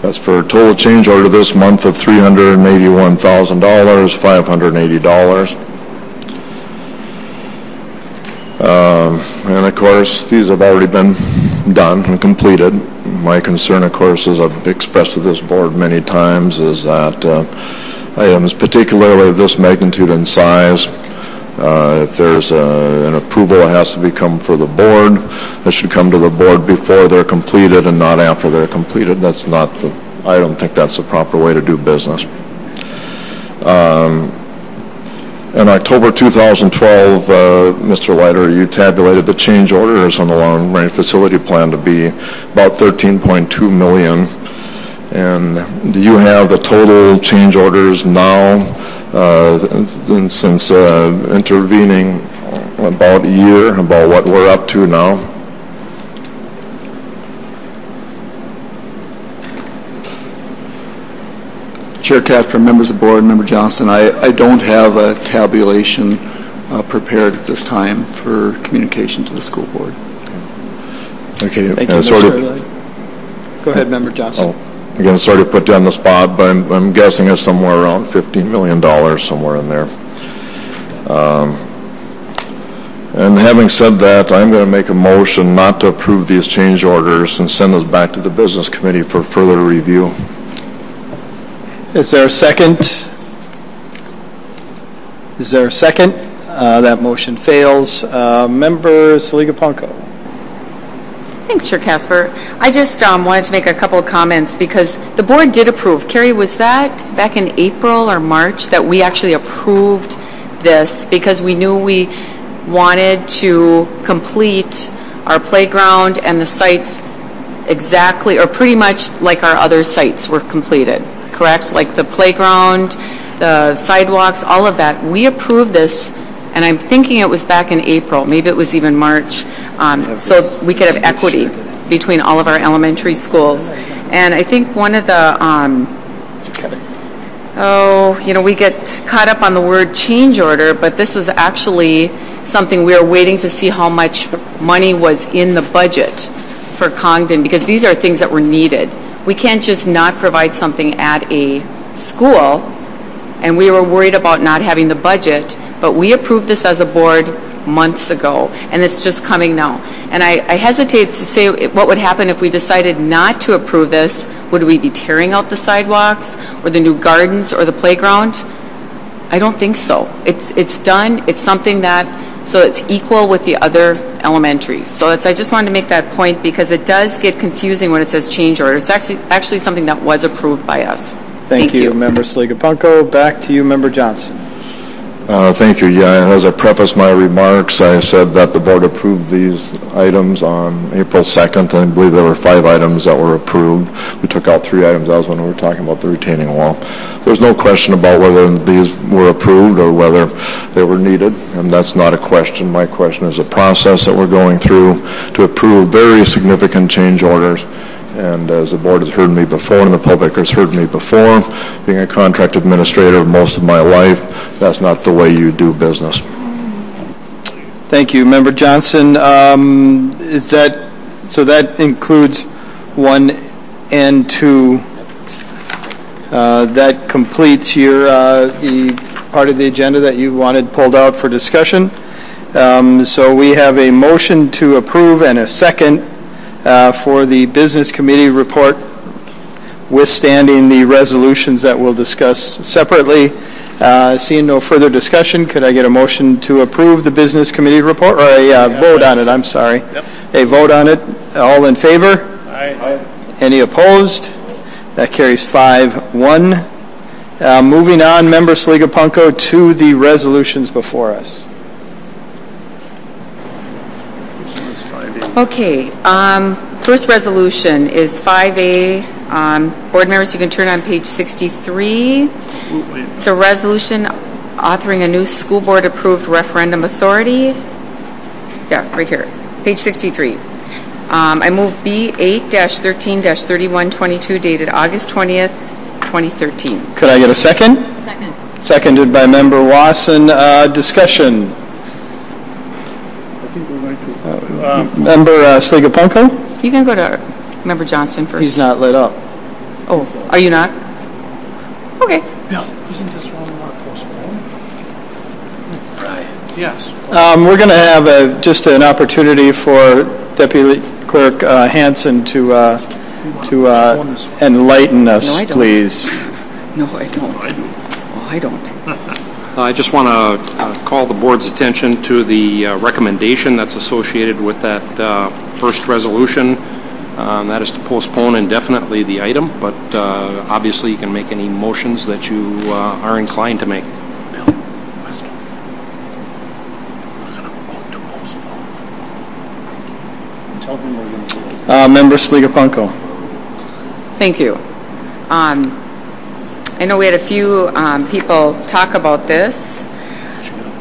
That's for a total change order this month of $381,580. And of course, these have already been done and completed. My concern, of course, as I've expressed to this board many times, is that items, particularly of this magnitude and size, if there's an approval, it has to come for the board. It should come to the board before they're completed and not after they're completed. That's not the, I don't think that's the proper way to do business. In October 2012, Mr. Leiter, you tabulated the change orders on the long-range facility plan to be about $13.2 million. And do you have the total change orders now, since intervening about a year, about what we're up to now? Chair Casper, members of the board, Member Johnson, I don't have a tabulation prepared at this time for communication to the school board. Okay. Thank you, Mr. Go ahead, Member Johnson. Oh. Again, sorry to put you on the spot, but I'm guessing it's somewhere around $15 million, somewhere in there. And having said that, I'm going to make a motion not to approve these change orders and send those back to the Business Committee for further review. Is there a second? Is there a second? That motion fails. Member Saliga-Punko. Thanks, Chair Casper. I just wanted to make a couple of comments because the board did approve. Carrie, was that back in April or March that we actually approved this because we knew we wanted to complete our playground and the sites exactly or pretty much like our other sites were completed, correct? Like the playground, the sidewalks, all of that. We approved this, and I'm thinking it was back in April. Maybe it was even March. So we could have equity between all of our elementary schools. And I think one of the, we get caught up on the word change order, but this was actually something we were waiting to see how much money was in the budget for Congdon, because these are things that were needed. We can't just not provide something at a school, and we were worried about not having the budget, but we approved this as a board months ago, and it's just coming now. And I hesitate to say what would happen if we decided not to approve this. Would we be tearing out the sidewalks or the new gardens or the playground? I don't think so. It's done. It's something that, so it's equal with the other elementary. So I just wanted to make that point because it does get confusing when it says change order. It's actually something that was approved by us. Thank you. Member Saliga-Punko. Back to you, Member Johnson. Thank you. Yeah, as I prefaced my remarks, I said that the board approved these items on April 2nd, and I believe there were 5 items that were approved. We took out 3 items. That was when we were talking about the retaining wall. There's no question about whether these were approved or whether they were needed, and that's not a question. My question is a process that we're going through to approve very significant change orders. And as the board has heard me before and the public has heard me before, being a contract administrator most of my life, that's not the way you do business. Thank you. Member Johnson, is that, so that includes 1 and 2. That completes your, the part of the agenda that you wanted pulled out for discussion. So we have a motion to approve and a second for the Business Committee report, withstanding the resolutions that we'll discuss separately. Seeing no further discussion, could I get a motion to approve the Business Committee report, or a vote on it, I'm sorry. Yep. A vote on it. All in favor? Aye. Any opposed? That carries 5-1. Moving on, Member Sligopunko, to the resolutions before us. Okay, first resolution is 5A. Board members, you can turn on page 63. It's a resolution authoring a new school board approved referendum authority. Yeah, right here, page 63. I move B8-13-3122 dated August 20th, 2013. Could I get a second? Second. Seconded by Member Wasson. Discussion. Member Sligopunko? You can go to Member Johnston first. He's not lit up. Oh, are you not? Okay. Yeah, isn't this one more postponed? Right. Yes. We're going to have just an opportunity for Deputy Clerk Hanson to enlighten us, No, I don't. please. No, I don't. Oh, I don't. I just want to call the board's attention to the recommendation that's associated with that first resolution. That is to postpone indefinitely the item, but obviously you can make any motions that you are inclined to make. Member Sligopunko. Thank you. I know we had a few people talk about this.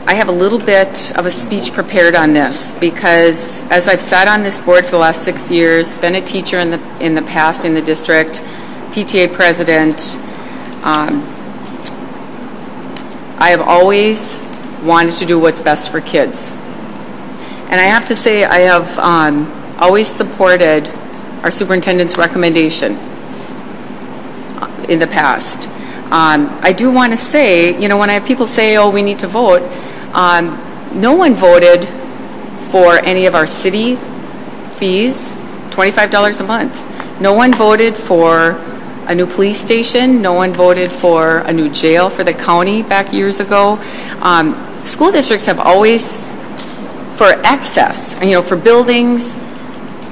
I have a little bit of a speech prepared on this because as I've sat on this board for the last 6 years, been a teacher in the past in the district, PTA president, I have always wanted to do what's best for kids. And I have to say I have always supported our superintendent's recommendation in the past. I do want to say, you know, when I have people say, oh, we need to vote, no one voted for any of our city fees, $25 a month. No one voted for a new police station. No one voted for a new jail for the county back years ago. School districts have always, for excess, you know, for buildings,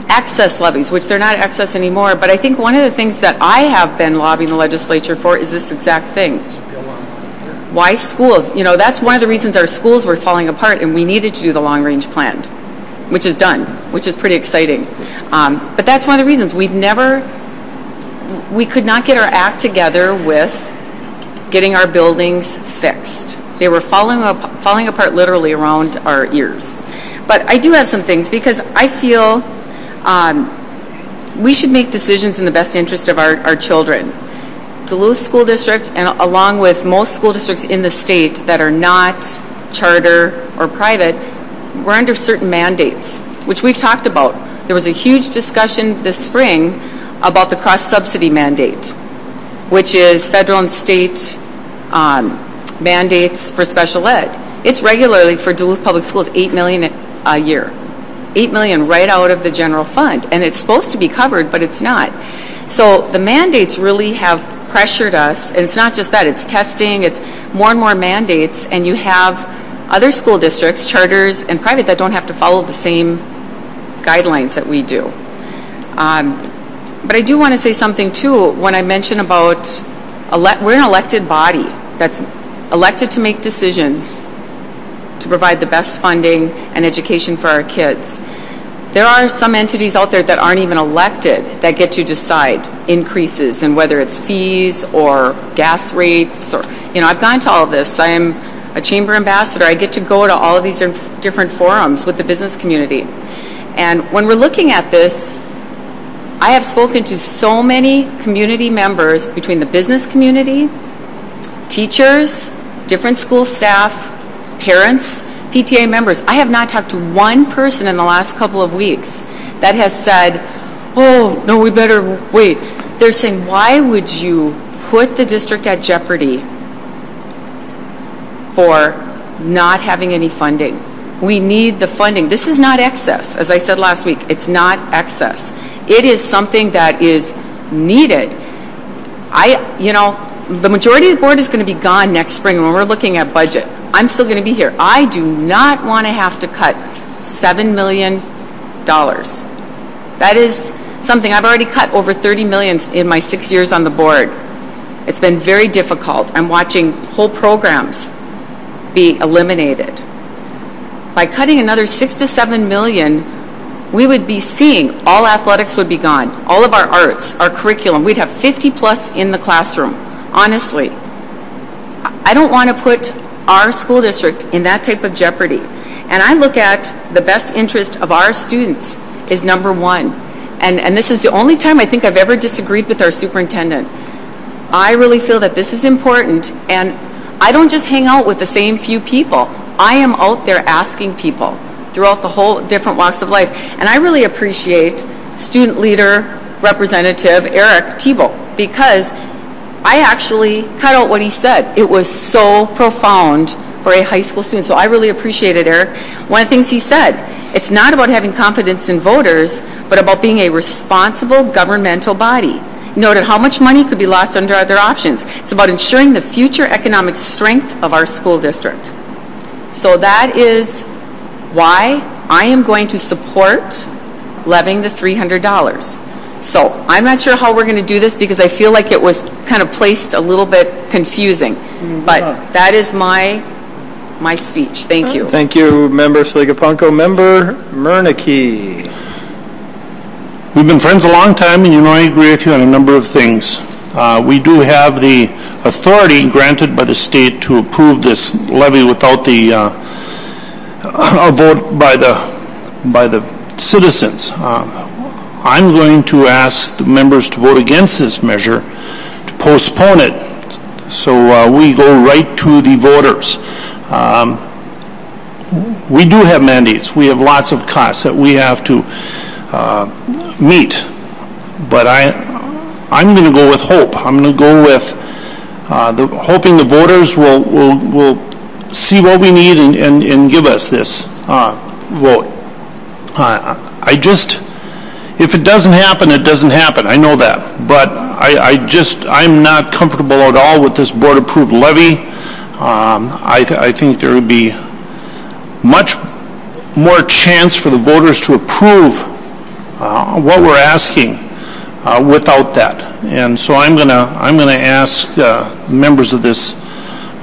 excess levies, which they're not excess anymore. But I think one of the things that I have been lobbying the legislature for is this exact thing. Why schools? You know, that's one of the reasons our schools were falling apart and we needed to do the long-range plan, which is done, which is pretty exciting. But that's one of the reasons we could not get our act together with getting our buildings fixed. They were falling apart literally around our ears. But I do have some things because I feel we should make decisions in the best interest of our children. Duluth School District, and along with most school districts in the state that are not charter or private, we're under certain mandates, which we've talked about. There was a huge discussion this spring about the cross-subsidy mandate, which is federal and state mandates for special ed. It's regularly for Duluth Public Schools $8 million a year. $8 million right out of the general fund, and it's supposed to be covered, but it's not. So the mandates really have pressured us, and it's not just that, it's testing, it's more and more mandates, and you have other school districts, charters and private, that don't have to follow the same guidelines that we do. But I do want to say something too when I mention about we're an elected body that's elected to make decisions to provide the best funding and education for our kids. There are some entities out there that aren't even elected that get to decide increases in whether it's fees or gas rates or, you know, I've gone to all of this. I am a chamber ambassador. I get to go to all of these different forums with the business community. And when we're looking at this, I have spoken to so many community members between the business community, teachers, different school staff, parents, PTA members. I have not talked to one person in the last couple of weeks that has said, oh, no, we better wait. They're saying, why would you put the district at jeopardy for not having any funding? We need the funding. This is not excess. As I said last week, it's not excess. It is something that is needed. You know, the majority of the board is going to be gone next spring when we're looking at budget. I'm still going to be here. I do not want to have to cut $7 million. That is something I've already cut over $30 million in my 6 years on the board. It's been very difficult. I'm watching whole programs be eliminated. By cutting another $6 to $7 million, we would be seeing all athletics would be gone, all of our arts, our curriculum. We'd have 50 plus in the classroom. Honestly, I don't want to put our school district in that type of jeopardy. And I look at the best interest of our students is number one. And this is the only time I think I've ever disagreed with our superintendent. I really feel that this is important, and I don't just hang out with the same few people. I am out there asking people throughout the whole different walks of life. And I really appreciate student leader representative Eric Thibault, because I actually cut out what he said. It was so profound for a high school student. So I really appreciate it, Eric. One of the things he said, it's not about having confidence in voters, but about being a responsible governmental body. He noted how much money could be lost under other options. It's about ensuring the future economic strength of our school district. So that is why I am going to support levying the $300. So I'm not sure how we're going to do this, because I feel like it was kind of placed a little bit confusing. But that is my speech. Thank you. Thank you, Member Sligapunko. Member Murneke. We've been friends a long time, and I agree with you on a number of things. We do have the authority granted by the state to approve this levy without a vote by the citizens. I'm going to ask the members to vote against this measure, to postpone it, so we go right to the voters. We do have mandates. We have lots of costs that we have to meet, but I'm going to go with hope. I'm going to go with hoping the voters will see what we need and give us this vote. If it doesn't happen, it doesn't happen. I know that. But I'm not comfortable at all with this board-approved levy. I think there would be much more chance for the voters to approve what we're asking without that. And so I'm gonna ask members of this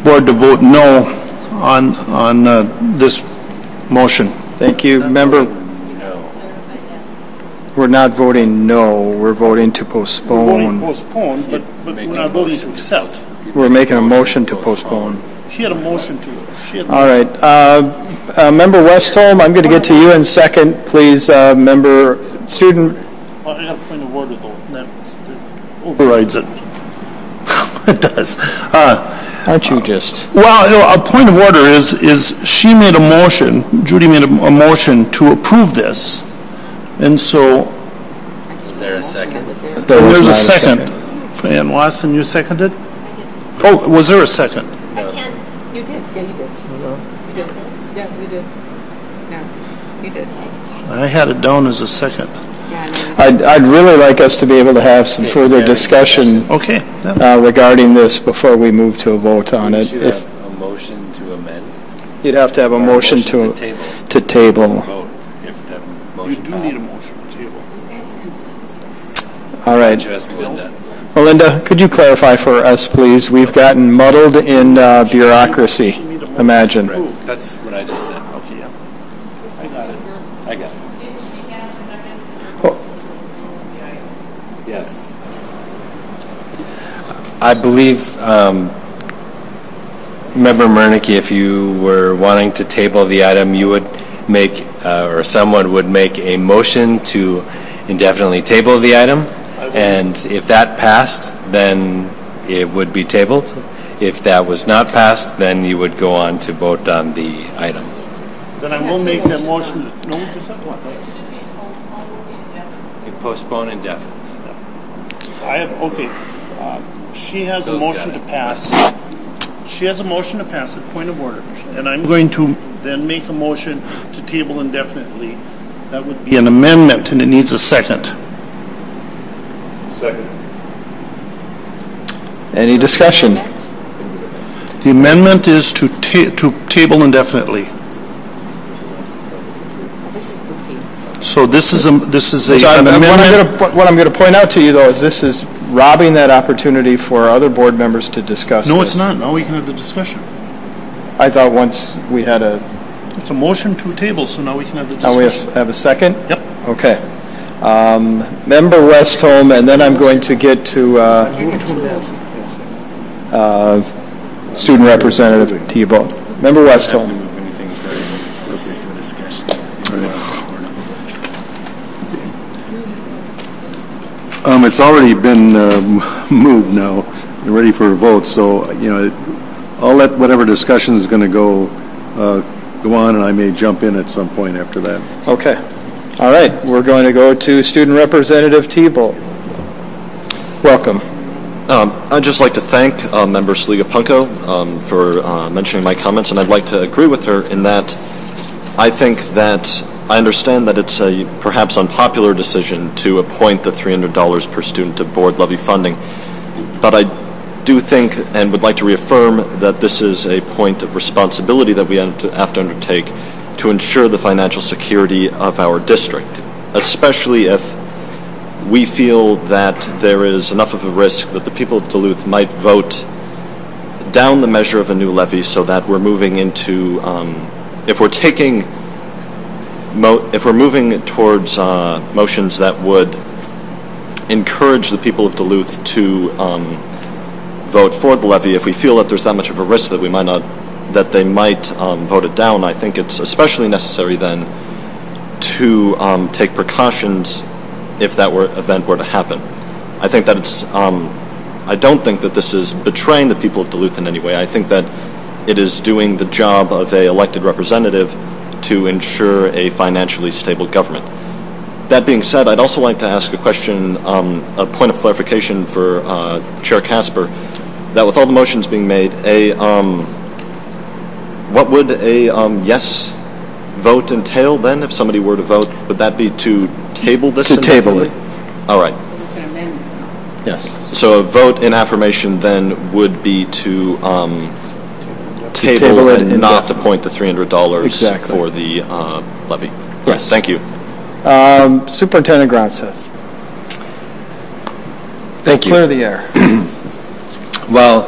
board to vote no on this motion. Thank you, Member. We're not voting no, we're voting to postpone. We're voting postpone, but we're not voting to accept. We're making a motion to postpone. She had a motion to it. All right. Member Westholm, I'm going to get to you in second, please. Member Student. Well, I got a point of order, though. That overrides it. It does. Aren't you just? Well, a point of order is she made a motion, Judy made a motion to approve this. And so, is there a second? There's a second. And Watson, you seconded? Oh, was there a second? I can. You did. Yeah, you did. You did. Yeah, we did. Yeah, you did. I had it down as a second. I'd really like us to be able to have some further discussion regarding this before we move to a vote on it. You should have a motion to amend. You'd have to have a motion to table. Vote if the motion you do need a motion to table. All right. Melinda, could you clarify for us, please? We've gotten muddled in bureaucracy. Imagine. Right. That's what I just said. Okay, yeah. I got it. I got it. Yes. I believe, Member Murneke, if you were wanting to table the item, you would make, or someone would make a motion to indefinitely table the item, and if that passed, then it would be tabled. If that was not passed, then you would go on to vote on the item. Then I will make that motion. No, you postpone indefinitely. I have, okay. She has a motion to pass. She has a motion to pass at point of order, and I'm going to then make a motion to table indefinitely. That would be an amendment, and it needs a second. Second. Any discussion? The amendment is to table indefinitely. This is goofy. So this is an So amendment. what I'm going to point out to you, though, is this is robbing that opportunity for other board members to discuss No, this. it's not. Now we can have the discussion. I thought once we had a... It's a motion to table, so now we can have the Now discussion. we have a second? Yep. Okay. Member Westholm, and then I'm going to get to Student Representative Tebow. Member Westholm. It's already been moved now, and ready for a vote, so, I'll let whatever discussion is going to go on, and I may jump in at some point after that. Okay. All right. We're going to go to Student Representative Tebow. Welcome. I'd just like to thank Member Sliga-Punko for mentioning my comments, and I'd like to agree with her in that I think that I understand that it's a perhaps unpopular decision to appoint the $300 per student to board levy funding, but I do think and would like to reaffirm that this is a point of responsibility that we have to undertake to ensure the financial security of our district, especially if we feel that there is enough of a risk that the people of Duluth might vote down the measure of a new levy so that we're moving into, if we're moving towards motions that would encourage the people of Duluth to vote for the levy, if we feel that there's that much of a risk that we might not, that they might vote it down, I think it's especially necessary then to take precautions if that event were to happen. I think that it's, I don't think that this is betraying the people of Duluth in any way. I think that it is doing the job of an elected representative to ensure a financially stable government. That being said, I'd also like to ask a question, a point of clarification for Chair Casper, that with all the motions being made, what would a yes vote entail then if somebody were to vote? Would that be to table this? To table it. All right. It's an amendment. Yes. So a vote in affirmation then would be to table it and not appoint the $300 exactly. for the levy. Yes. Thank you. Superintendent Gronseth. Thank you. Clear the air. Well,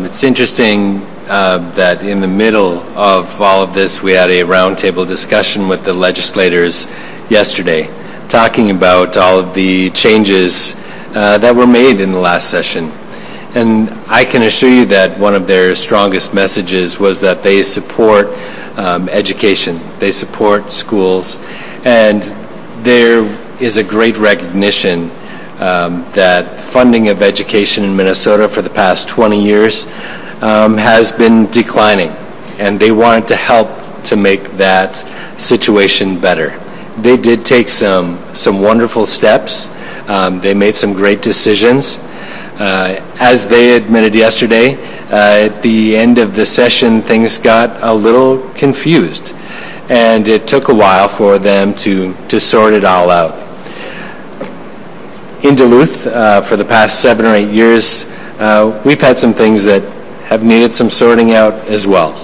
it's interesting that in the middle of all of this, we had a roundtable discussion with the legislators yesterday, talking about all of the changes that were made in the last session. And I can assure you that one of their strongest messages was that they support education, they support schools, and there is a great recognition that funding of education in Minnesota for the past 20 years has been declining, and they wanted to help to make that situation better. They did take some wonderful steps. They made some great decisions. As they admitted yesterday, at the end of the session, things got a little confused, and it took a while for them to sort it all out. In Duluth, for the past 7 or 8 years, we've had some things that have needed some sorting out as well.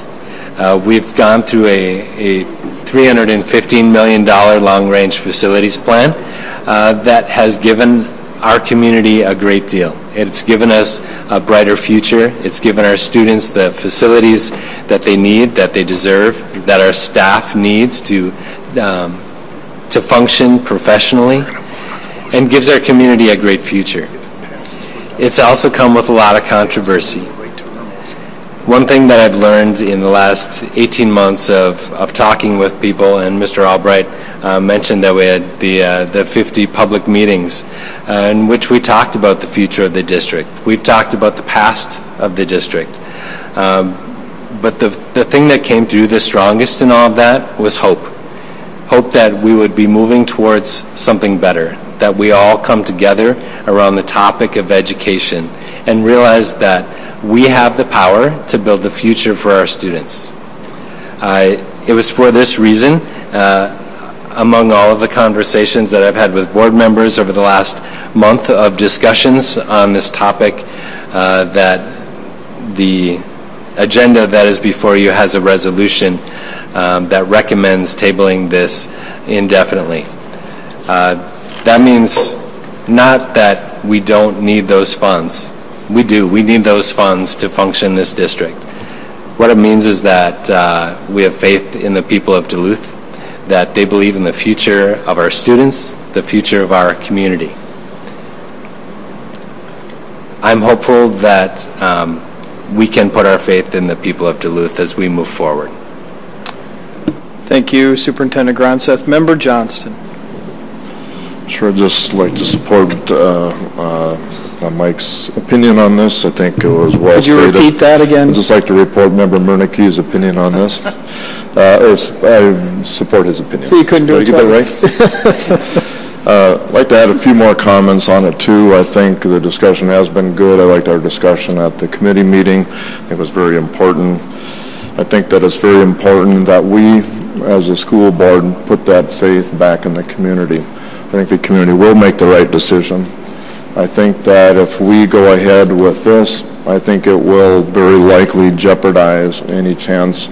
We've gone through a $315 million long-range facilities plan that has given our community a great deal. It's given us a brighter future. It's given our students the facilities that they need, that they deserve, that our staff needs to function professionally, and gives our community a great future. It's also come with a lot of controversy. One thing that I've learned in the last 18 months of talking with people, and Mr. Albright mentioned that we had the 50 public meetings in which we talked about the future of the district. We've talked about the past of the district. But the thing that came through the strongest in all of that was hope. Hope that we would be moving towards something better, that we all come together around the topic of education and realize that we have the power to build the future for our students. It was for this reason, among all of the conversations that I've had with board members over the last month of discussions on this topic, that the agenda that is before you has a resolution that recommends tabling this indefinitely. That means Not that we don't need those funds. We do. We need those funds to function in this district. What it means is that we have faith in the people of Duluth, that they believe in the future of our students, the future of our community. I'm hopeful that we can put our faith in the people of Duluth as we move forward. Thank you, Superintendent Gronseth. Member Johnston. Sure, I'd just like to support Mike's opinion on this. I think it was well stated. Could you repeat that again? I'd just like to report Member Murnicke's opinion on this. I support his opinion. So you couldn't do it Did I get that right? I'd like to add a few more comments on it, too. I think the discussion has been good. I liked our discussion at the committee meeting. I think it was very important. I think that it's very important that we, as a school board, put that faith back in the community. I think the community will make the right decision. I think that if we go ahead with this, I think it will very likely jeopardize any chance,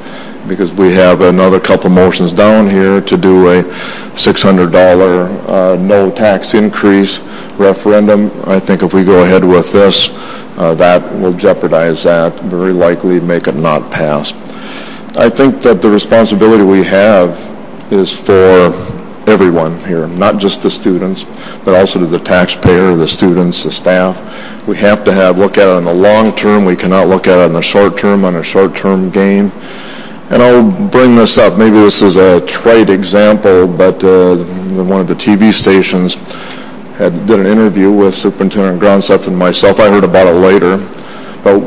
because we have another couple motions down here to do a $600 no tax increase referendum. I think if we go ahead with this, that will jeopardize that, very likely make it not pass. I think that the responsibility we have is for everyone here, not just the students, but also to the taxpayer, the students, the staff. We have to look at it in the long term. We cannot look at it in the short term on a short-term gain. And I'll bring this up. Maybe this is a trite example, but one of the TV stations did an interview with Superintendent Gronseth and myself. I heard about it later. But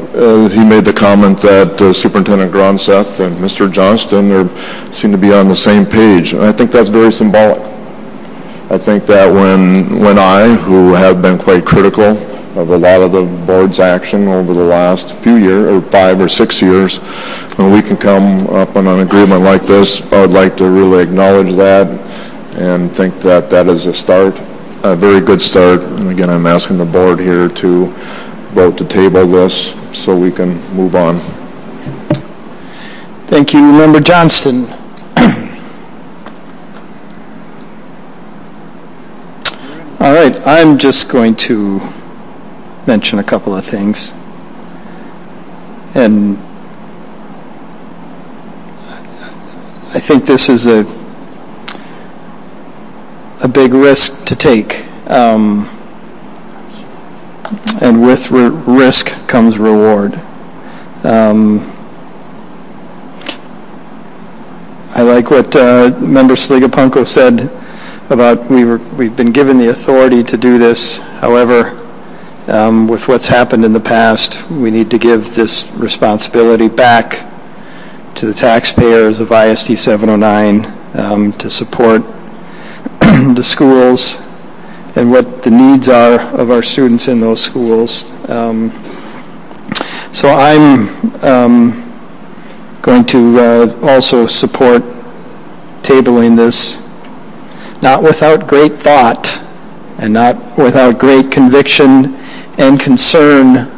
he made the comment that Superintendent Gronseth and Mr. Johnston seem to be on the same page. And I think that's very symbolic. I think that when I, who have been quite critical of a lot of the board's action over the last few years, or 5 or 6 years, when we can come up on an agreement like this, I would like to really acknowledge that and think that that is a start, a very good start. And again, I'm asking the board here to vote to table this so we can move on. Thank you. Member Johnston. All right, I'm just going to mention a couple of things. And I think this is a big risk to take. And with risk comes reward. I like what Member Sligapunko said about we've been given the authority to do this. However, with what's happened in the past, we need to give this responsibility back to the taxpayers of ISD 709 to support the schools and what the needs are of our students in those schools. So I'm going to also support tabling this, not without great thought and not without great conviction and concern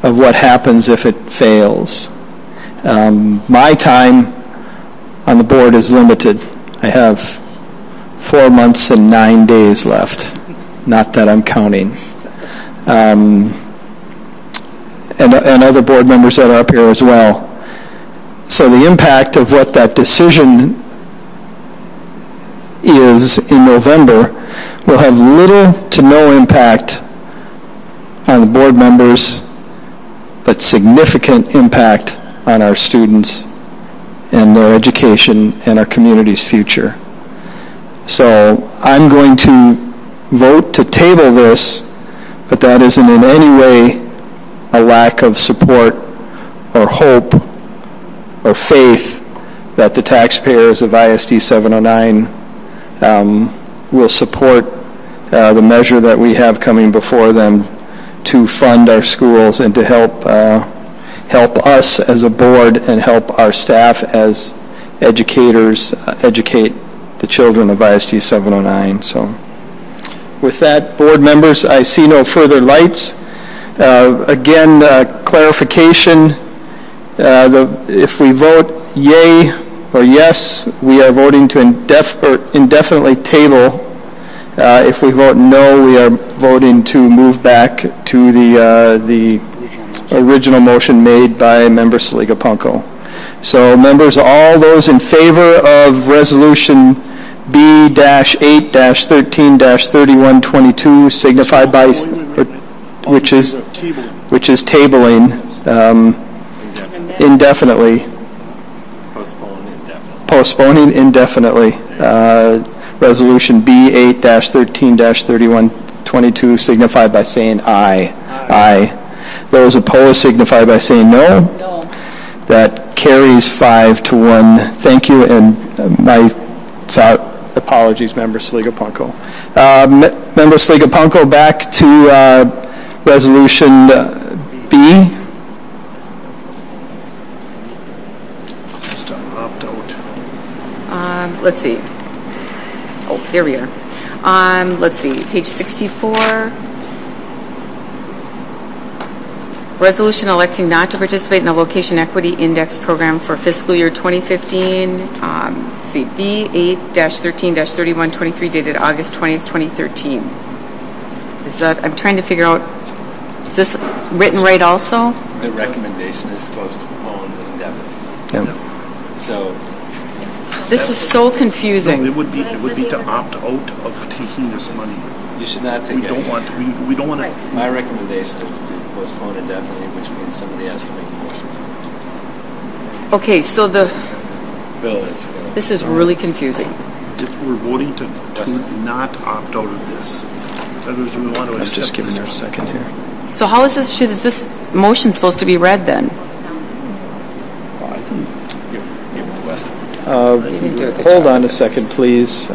of what happens if it fails. My time on the board is limited. I have 4 months and 9 days left. Not that I'm counting. And other board members that are up here as well. So the impact of what that decision is in November will have little to no impact on the board members, but significant impact on our students and their education and our community's future. So I'm going to vote to table this, but that isn't in any way a lack of support or hope or faith that the taxpayers of ISD 709 will support the measure that we have coming before them to fund our schools and to help us as a board and help our staff as educators educate the children of ISD 709. So with that, board members, I see no further lights. Again, clarification, if we vote yay or yes, we are voting to indefinitely table If we vote no, we are voting to move back to the original motion made by Member Saliga-Punko. So members, all those in favor of resolution B-8-13-3122 signify by, which is tabling indefinitely. Postponing indefinitely. Resolution B-8-13-3122 signify by saying aye. Aye. Those opposed signify by saying no. No. That carries 5-1. Thank you, and my apologies, Member Saliga-Punko. Member Saliga-Punko, back to resolution B. Just opt out. Let's see. Oh, here we are. Let's see, page 64. Resolution electing not to participate in the Location Equity Index Program for fiscal year 2015. See, B-8-13-3123 dated August 20th, 2013. Is that, I'm trying to figure out, is this written right also? The recommendation is postponed indefinitely. Yeah. So this is so confusing. No, it would be to opt out of taking this money. You should not take it. We don't want to. My recommendation is to postpone indefinitely, which means somebody has to make a motion. Okay, so Bill, this is really confusing. We're voting to not opt out of this. In other words, we want to I'm accept just giving this. her a second here. So how is this motion supposed to be read then? Well, I can give it to Weston. Hold on a second, please.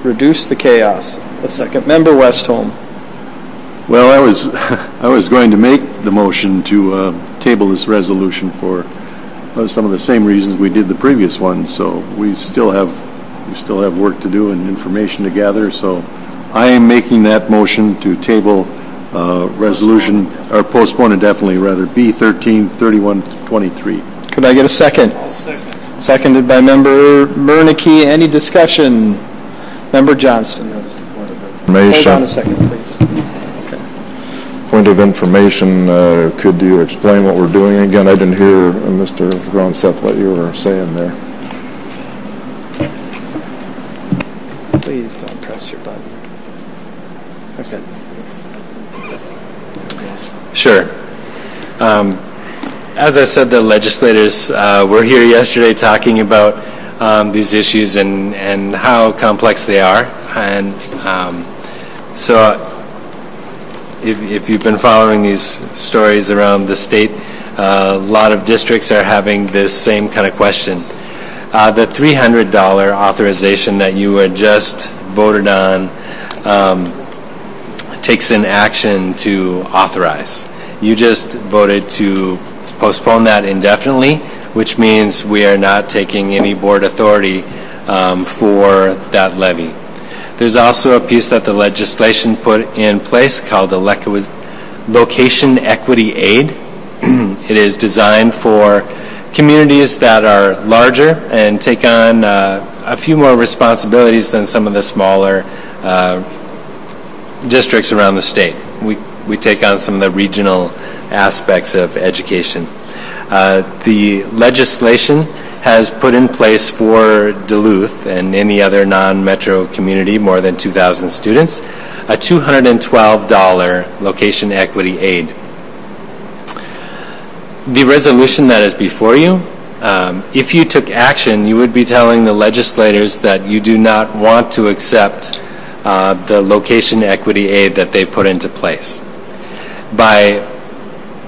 Reduce the chaos. A second. Member Westholm. Well, I was going to make the motion to table this resolution for some of the same reasons we did the previous one. So we still have work to do and information to gather. So I am making that motion to table resolution, or postpone indefinitely rather, B-13-3123. Could I get a second? I'll second. Seconded by Member Murneke. Any discussion? Member Johnston. Hold on a second, please. Okay. Point of information, could you explain what we're doing again? I didn't hear, Mr. Gronseth, what you were saying there. Please don't press your button. Okay. Sure. As I said, the legislators were here yesterday talking about these issues and how complex they are. And so if you've been following these stories around the state, a lot of districts are having this same kind of question. The $300 authorization that you had just voted on takes an action to authorize. You just voted to postpone that indefinitely, which means we are not taking any board authority for that levy. There's also a piece that the legislation put in place called the Location Equity Aid. It is designed for communities that are larger and take on a few more responsibilities than some of the smaller districts around the state. We take on some of the regional aspects of education. The legislation has put in place for Duluth and any other non-metro community, more than 2,000 students, a $212 location equity aid. The resolution that is before you, if you took action, you would be telling the legislators that you do not want to accept the location equity aid that they put into place. By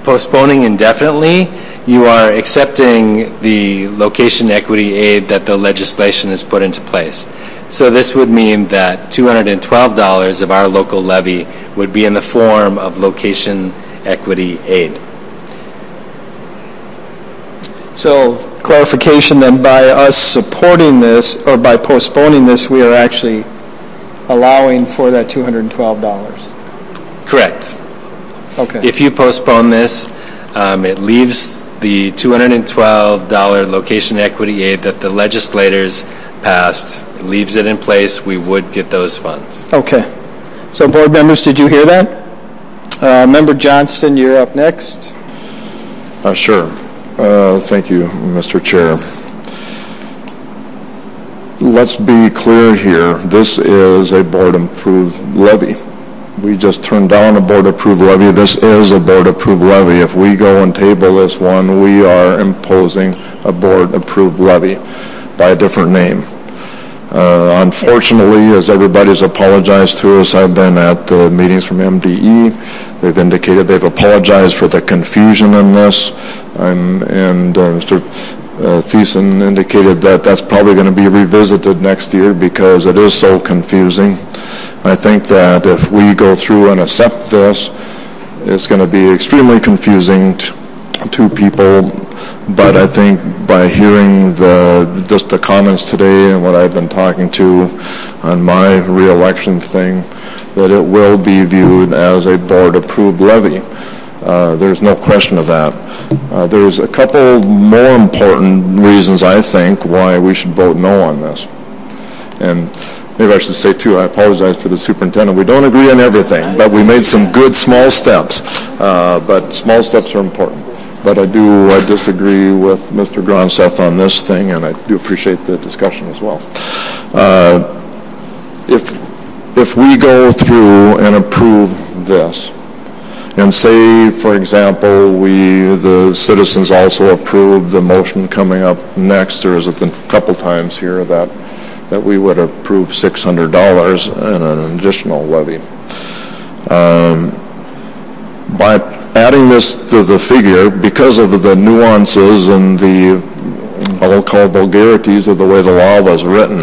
postponing indefinitely, you are accepting the location equity aid that the legislation has put into place. So this would mean that $212 of our local levy would be in the form of location equity aid. So clarification then, by us supporting this, or by postponing this, we are actually allowing for that $212. Correct. Okay. If you postpone this, it leaves the $212 location equity aid that the legislators passed leaves it in place, we would get those funds. Okay. So board members, did you hear that? Member Johnston, you're up next. Sure. Thank you, Mr. Chair. Let's be clear here. This is a board-approved levy. We just turned down a board-approved levy. This is a board-approved levy. If we go and table this one, we are imposing a board-approved levy by a different name. Unfortunately, as everybody's apologized to us, I've been at the meetings from MDE. They've indicated they've apologized for the confusion in this. And Mr. Thiessen indicated that that's probably going to be revisited next year because it is so confusing. I think that if we go through and accept this, it's going to be extremely confusing to people. But I think by hearing just the comments today and what I've been talking to on my re-election thing, that it will be viewed as a board-approved levy. There's no question of that. There's a couple more important reasons, I think, why we should vote no on this. And maybe I should say, too, I apologize for the superintendent. We don't agree on everything, but we made some good small steps. But small steps are important. But I disagree with Mr. Gronseth on this thing, and I do appreciate the discussion as well. If we go through and approve this, and say, for example, the citizens also approve the motion coming up next, or is it a couple times here that we would approve $600 and an additional levy. By adding this to the figure, because of the nuances and the, I'll call vulgarities of the way the law was written,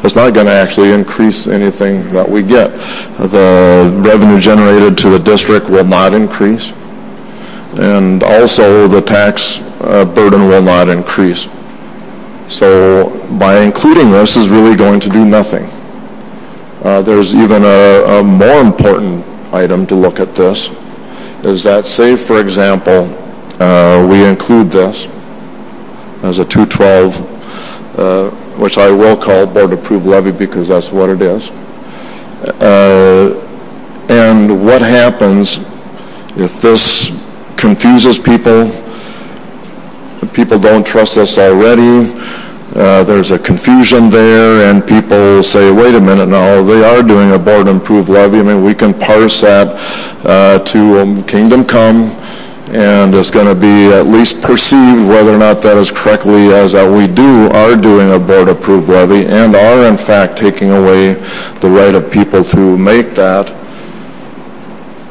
it's not going to actually increase anything that we get. The revenue generated to the district will not increase, and also the tax burden will not increase. So by including this is really going to do nothing. There's even a more important item to look at this, is that, say, for example, we include this as a 212, which I will call board-approved levy because that's what it is. And what happens if this confuses people? People don't trust us already. There's a confusion there, and people say, wait a minute now, they are doing a board-approved levy. I mean, we can parse that to Kingdom Come, and it's going to be at least perceived whether or not that is correctly as that we are doing a board-approved levy and are, in fact, taking away the right of people to make that.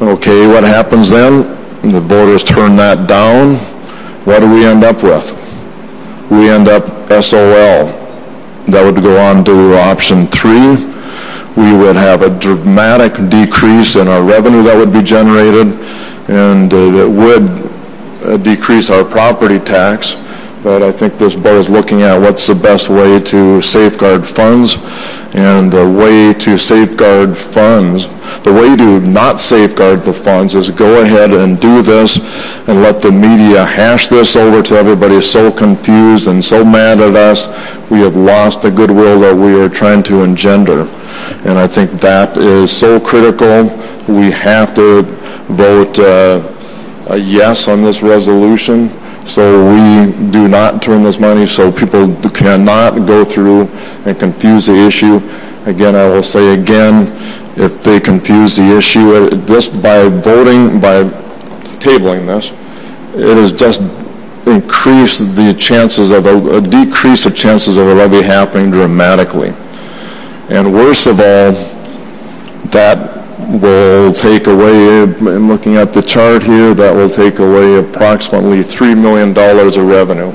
Okay, what happens then? The voters turn that down. What do we end up with? We end up SOL. That would go on to option 3. We would have a dramatic decrease in our revenue that would be generated, and it would decrease our property tax. But I think this board is looking at what's the best way to safeguard funds, and the way to safeguard funds, the way to not safeguard the funds is go ahead and do this and let the media hash this over till everybody is so confused and so mad at us. We have lost the goodwill that we are trying to engender. And I think that is so critical. We have to vote a yes on this resolution, so we do not turn this money, so people cannot go through and confuse the issue. Again, I will say again, if they confuse the issue, this by voting, by tabling this, it has just increased the chances of a decrease of chances of a levy happening dramatically. And worst of all, that will take away, and looking at the chart here, that will take away approximately $3 million of revenue.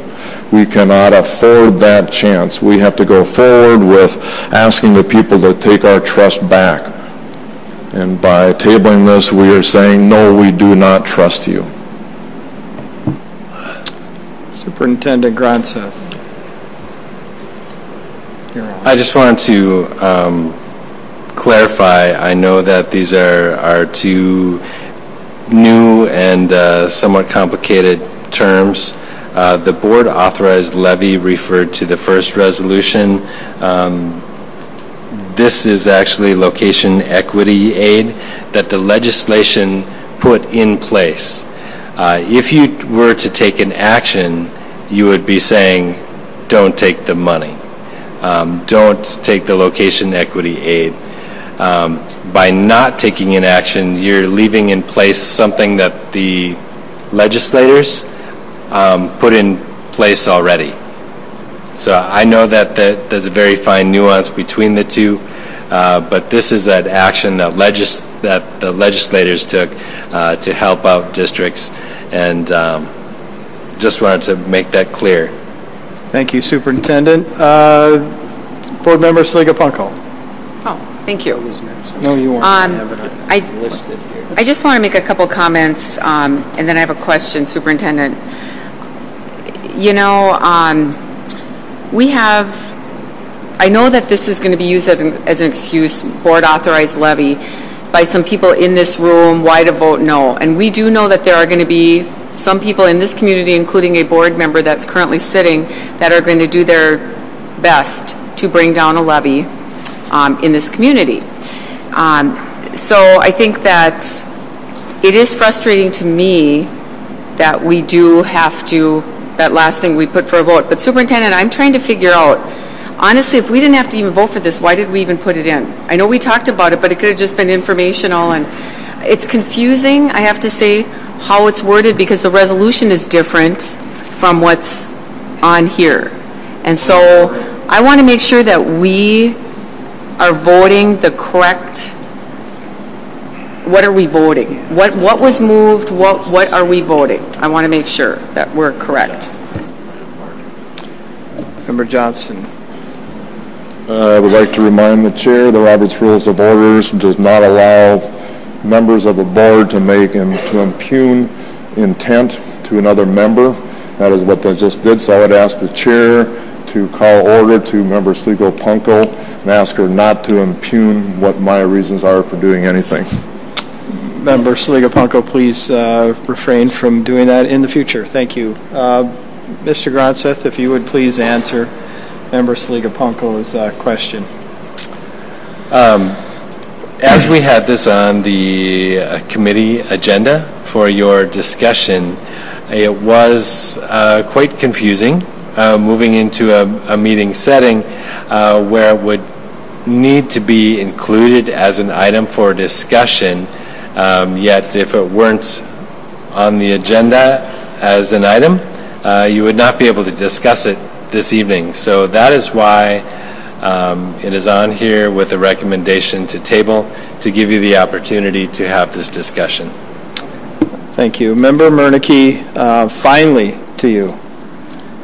We cannot afford that chance. We have to go forward with asking the people to take our trust back. And by tabling this, we are saying, no, we do not trust you. Superintendent Gronseth. I just wanted to clarify. I know that these are two new and somewhat complicated terms. The board authorized levy referred to the first resolution. this is actually location equity aid that the legislation put in place. If you were to take an action, you would be saying, don't take the money. Don't take the location equity aid. By not taking an action, you're leaving in place something that the legislators put in place already. So I know that there's a very fine nuance between the two, but this is an action that the legislators took to help out districts, and just wanted to make that clear. Thank you, Superintendent. Board Member Sliga-Punko. Oh, thank you. No, you weren't. I just want to make a couple comments, and then I have a question, Superintendent. You know, I know that this is going to be used as an excuse, board authorized levy, by some people in this room, why to vote no. And we do know that there are going to be some people in this community, including a board member that's currently sitting, that are going to do their best to bring down a levy in this community. So I think that it is frustrating to me that we do have to, that last thing we put for a vote. But Superintendent, I'm trying to figure out, honestly, if we didn't have to even vote for this, why did we even put it in? I know we talked about it, but it could have just been informational, and it's confusing, I have to say, how it's worded, because the resolution is different from what's on here. And so I want to make sure that we are voting the correct, what are we voting? What was moved, what are we voting? I want to make sure that we're correct. Member Johnston. I would like to remind the chair the Robert's Rules of Orders does not allow members of a board to make and to impugn intent to another member. That is what they just did. So I would ask the chair to call order to Member Sligo-Punko and ask her not to impugn what my reasons are for doing anything. Member Sligo-Punko, please refrain from doing that in the future. Thank you. Mr. Gronseth, if you would please answer Member Sligo-Punko's question. As we had this on the committee agenda for your discussion, it was quite confusing moving into a meeting setting where it would need to be included as an item for discussion, yet if it weren't on the agenda as an item, you would not be able to discuss it this evening. So that is why it is on here with a recommendation to table to give you the opportunity to have this discussion. Thank you. Member Murneke, finally to you.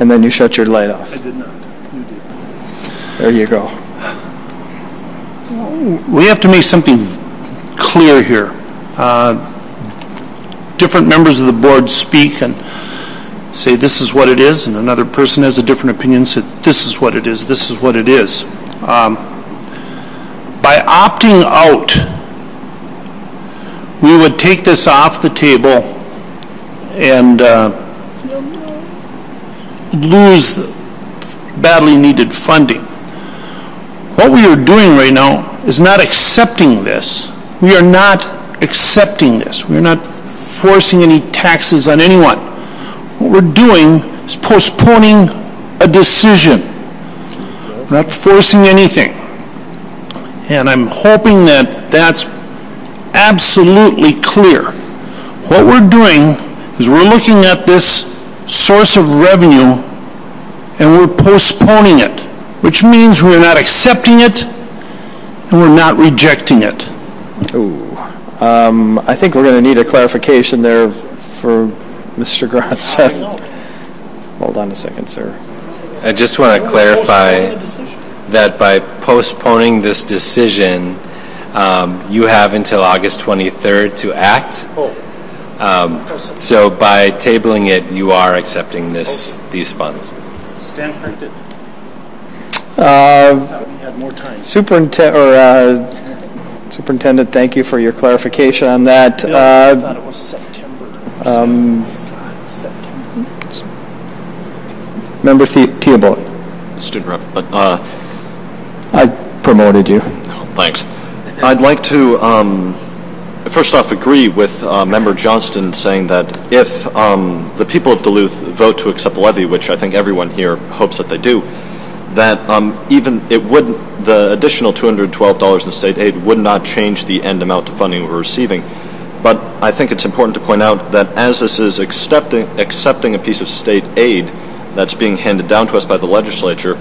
And then you shut your light off. I did not. You did. There you go. We have to make something clear here. Different members of the board speak and say this is what it is, and another person has a different opinion, said this is what it is, this is what it is. By opting out, we would take this off the table and lose badly needed funding. What we are doing right now is not accepting this. We are not accepting this. We are not forcing any taxes on anyone. What we're doing is postponing a decision. We're not forcing anything. And I'm hoping that that's absolutely clear. What we're doing is we're looking at this source of revenue and we're postponing it, which means we're not accepting it and we're not rejecting it. Ooh. I think we're going to need a clarification there for Mr. Gronseth. Hold on a second, sir. I just want to clarify that by postponing this decision, you have until August 23rd to act. So by tabling it, you are accepting these funds. Stand corrected. We had more time. Superintendent, thank you for your clarification on that. I thought it was September. Member Theobald. Student rep, but I promoted you. Thanks. I'd like to first off agree with Member Johnston saying that if the people of Duluth vote to accept the levy, which I think everyone here hopes that they do, that even the additional $212 in state aid would not change the end amount of funding we're receiving. But I think it's important to point out that as this is accepting a piece of state aid that's being handed down to us by the legislature,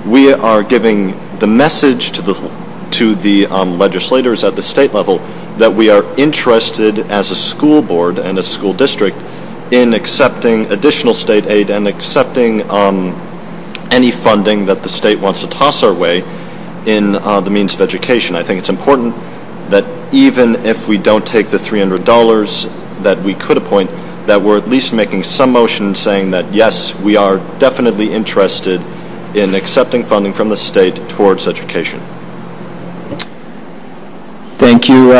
we are giving the message to the legislators at the state level that we are interested as a school board and a school district in accepting additional state aid and accepting any funding that the state wants to toss our way in the means of education. I think it's important that even if we don't take the $300 that we could appoint, that we're at least making some motion saying that, yes, we are definitely interested in accepting funding from the state towards education. Thank you,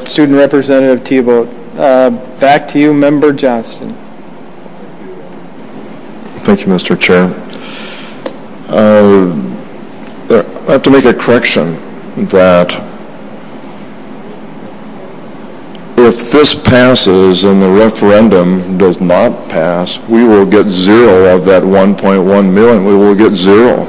Student Representative Thibault. Back to you, Member Johnston. Thank you, Mr. Chair. I have to make a correction that if this passes and the referendum does not pass, we will get zero of that 1.1 million. We will get zero.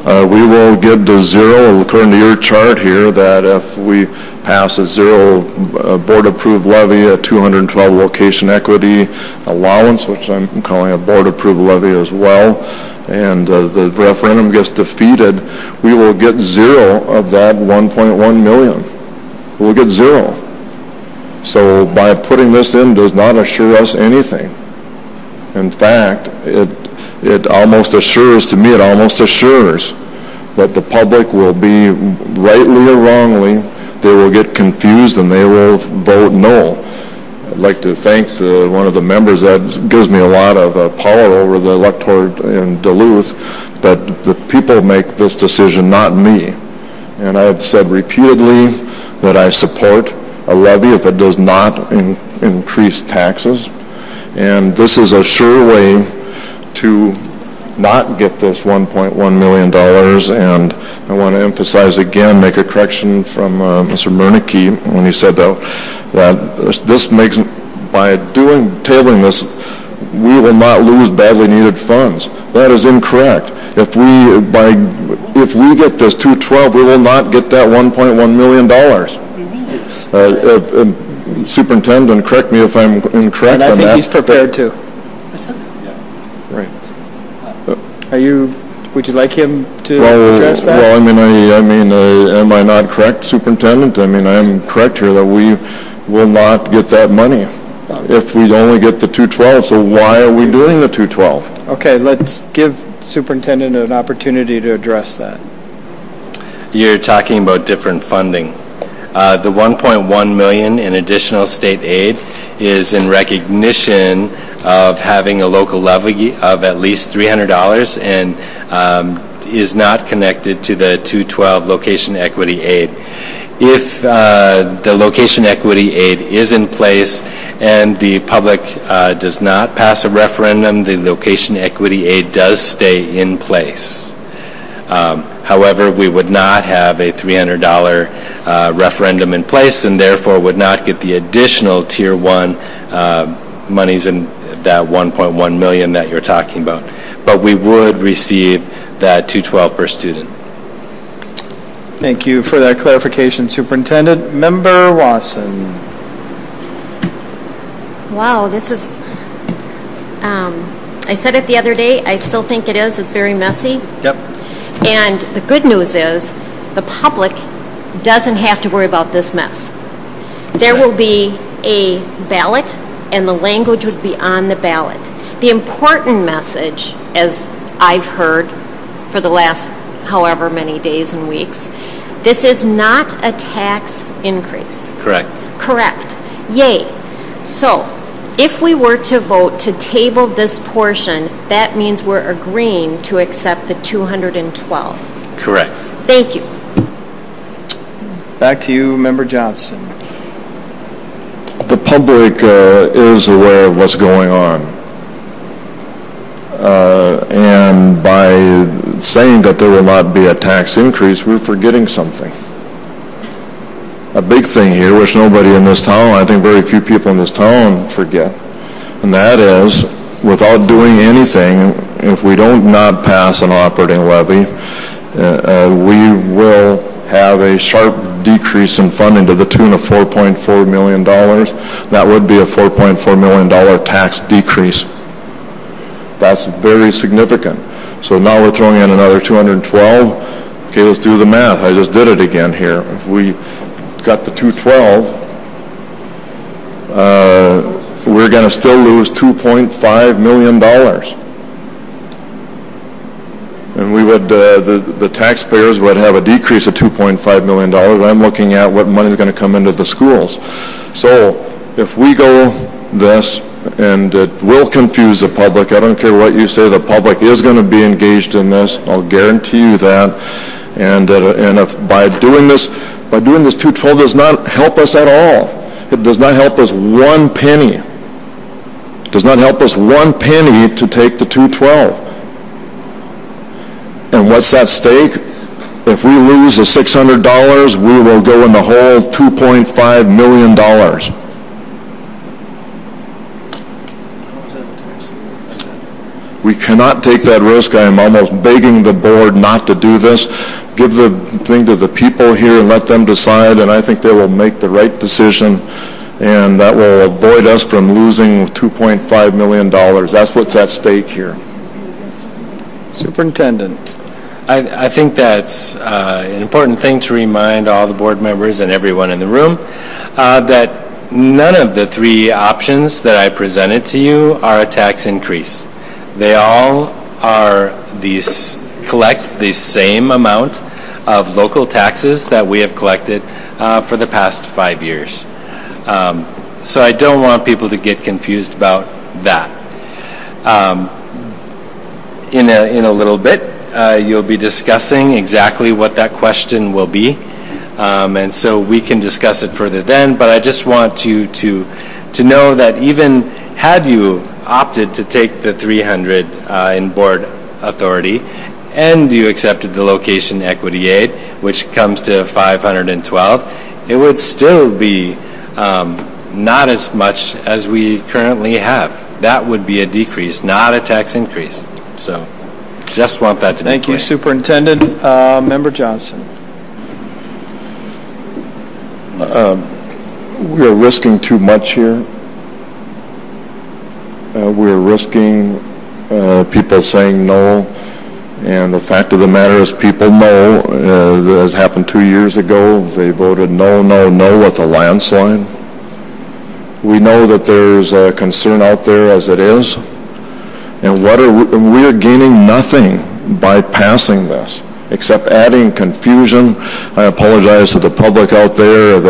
We will get to zero, according to your chart here, that if we pass a zero board-approved levy, a 212 location equity allowance, which I'm calling a board-approved levy as well, and the referendum gets defeated, we will get zero of that 1.1 million. We'll get zero. So by putting this in does not assure us anything. In fact, it almost assures, to me, it almost assures that the public will be, rightly or wrongly, they will get confused and they will vote no. I'd like to thank one of the members. That gives me a lot of power over the electorate in Duluth, but the people make this decision, not me. And I've said repeatedly that I support a levy if it does not increase taxes. And this is a sure way to not get this $1.1 million, and I want to emphasize again, make a correction from Mr. Murneke when he said that this makes, by tabling this, we will not lose badly needed funds. That is incorrect. If we get this 212, we will not get that $1.1 million. Superintendent, correct me if I'm incorrect on that. And I think he's prepared to. Right. Would you like him to address that? Well, I mean, am I not correct, Superintendent? I mean, I am correct here that we will not get that money if we only get the 212. So why are we doing the 212? Okay, let's give Superintendent an opportunity to address that. You're talking about different funding. The $1.1 million in additional state aid is in recognition of having a local levy of at least $300 and is not connected to the 212 location equity aid. If the location equity aid is in place and the public does not pass a referendum, the location equity aid does stay in place. However, we would not have a $300 referendum in place and therefore would not get the additional Tier 1 monies in that 1.1 million that you're talking about. But we would receive that 212 per student. Thank you for that clarification, Superintendent. Member Wasson. Wow, this is, I said it the other day, I still think it is. It's very messy. Yep. And the good news is the public doesn't have to worry about this mess. There will be a ballot, and the language would be on the ballot. The important message, as I've heard for the last however many days and weeks, this is not a tax increase. Correct. Correct. Yay. So if we were to vote to table this portion, that means we're agreeing to accept the 212. Correct. Thank you. Back to you, Member Johnston. The public is aware of what's going on. And by saying that there will not be a tax increase, we're forgetting something. A big thing here, which nobody in this town, I think very few people in this town forget, and that is, without doing anything, if we don't not pass an operating levy, we will have a sharp decrease in funding to the tune of $4.4 million. That would be a $4.4 million tax decrease. That's very significant. So now we're throwing in another 212. Okay, let's do the math. I just did it again here. If we got the 212, we're going to still lose $2.5 million. And we would, the taxpayers would have a decrease of $2.5 million. I'm looking at what money is going to come into the schools. So if we go this, and it will confuse the public, I don't care what you say, the public is going to be engaged in this. I'll guarantee you that. And if by doing this 212 does not help us at all. It does not help us one penny. It does not help us one penny to take the 212. And what's at stake? If we lose the $600, we will go in the hole $2.5 million. We cannot take that risk. I am almost begging the board not to do this. Give the thing to the people here and let them decide, and I think they will make the right decision, and that will avoid us from losing $2.5 million. That's what's at stake here. Superintendent. I think that's an important thing to remind all the board members and everyone in the room that none of the three options that I presented to you are a tax increase. They all are collect the same amount of local taxes that we have collected for the past 5 years. So I don't want people to get confused about that. In a little bit, you'll be discussing exactly what that question will be, and so we can discuss it further then. But I just want you to know that even had you opted to take the 300 in board authority, and you accepted the location equity aid, which comes to 512, it would still be not as much as we currently have. That would be a decrease, not a tax increase. So just want that to be clear. Thank you, Superintendent. Member Johnson. We are risking too much here. We're risking people saying no, and the fact of the matter is people know, as happened 2 years ago, they voted no, no, no with a landslide. We know that there's a concern out there as it is, and we are gaining nothing by passing this, except adding confusion. I apologize to the public out there.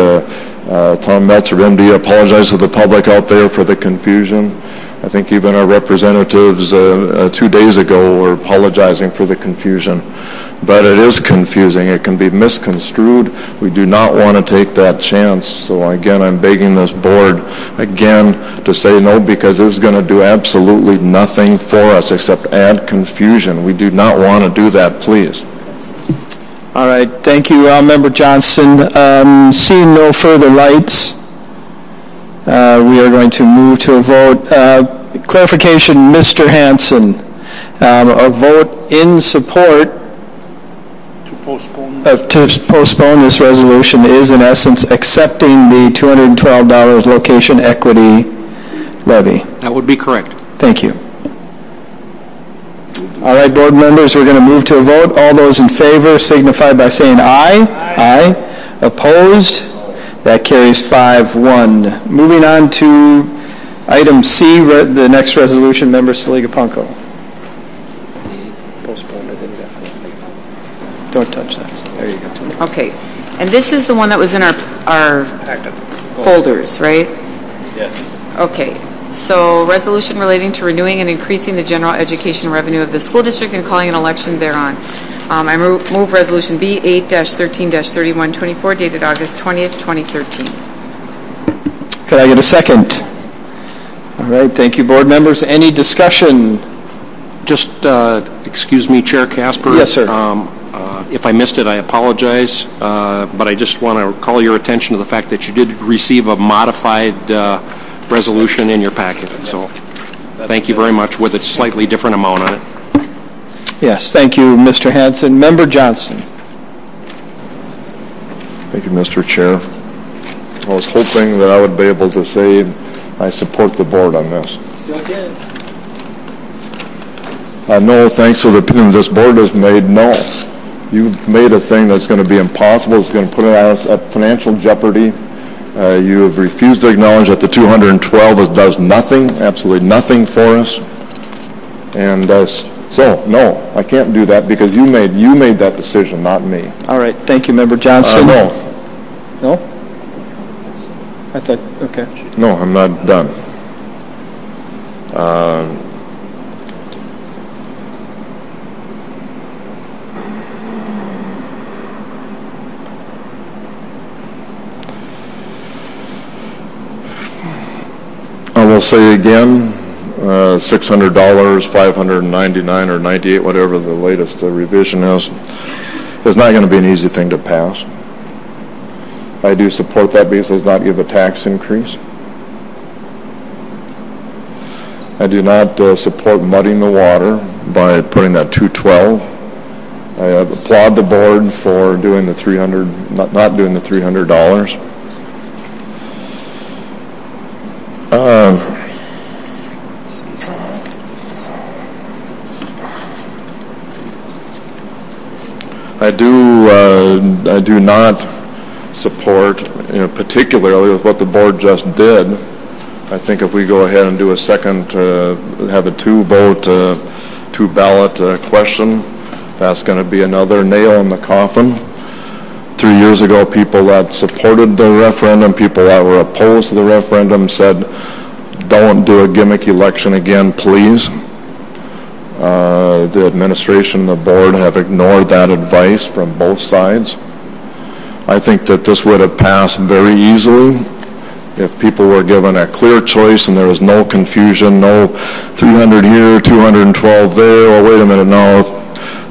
Tom Meltzer, MD, apologize to the public out there for the confusion. I think even our representatives 2 days ago were apologizing for the confusion. But it is confusing. It can be misconstrued. We do not want to take that chance. So again, I'm begging this board again to say no, because this is going to do absolutely nothing for us except add confusion. We do not want to do that, please. All right. Thank you, Member Johnson. Seeing no further lights, we are going to move to a vote. Clarification, Mr. Hanson. A vote in support to postpone this resolution is in essence accepting the $212 location equity levy. That would be correct. Thank you. All right, board members, we're going to move to a vote. All those in favor signify by saying aye. Aye. Opposed? That carries 5-1. Moving on to item C, the next resolution, Member Saliga-Punko. Postpone it indefinitely. Don't touch that. There you go. Okay. And this is the one that was in our folders, right? Yes. Okay. So resolution relating to renewing and increasing the general education revenue of the school district and calling an election thereon. I move resolution B 8-13-3124 dated August 20th, 2013. Could I get a second? All right, thank you, board members. Any discussion? Just, excuse me, Chair Casper. Yes, sir. If I missed it, I apologize, but I just want to call your attention to the fact that you did receive a modified resolution in your packet. So thank you very much, with a slightly different amount on it. Yes, thank you, Mr. Hanson. Member Johnston. Thank you, Mr. Chair. I was hoping that I would be able to say I support the board on this. Still can. No, thanks to the opinion this board has made, no. You've made a thing that's going to be impossible. It's going to put us at financial jeopardy. You have refused to acknowledge that the 212 does nothing, absolutely nothing for us. And so, no, I can't do that because you made that decision, not me. All right, thank you, Member Johnston. No. No? I thought, okay. No, I'm not done. I will say again, $600, $599 or $98, whatever the latest revision is not going to be an easy thing to pass. I do support that because it does not give a tax increase. I do not support muddying the water by putting that 212. I applaud the board for doing the not doing the $300. I do not support, particularly with what the board just did. I think if we go ahead and do a second, have a two-vote, two-ballot question, that's going to be another nail in the coffin. 3 years ago, people that supported the referendum, people that were opposed to the referendum said, don't do a gimmick election again, please. The administration and the board have ignored that advice from both sides. I think that this would have passed very easily if people were given a clear choice and there was no confusion, no 300 here, 212 there. Oh, wait a minute, no,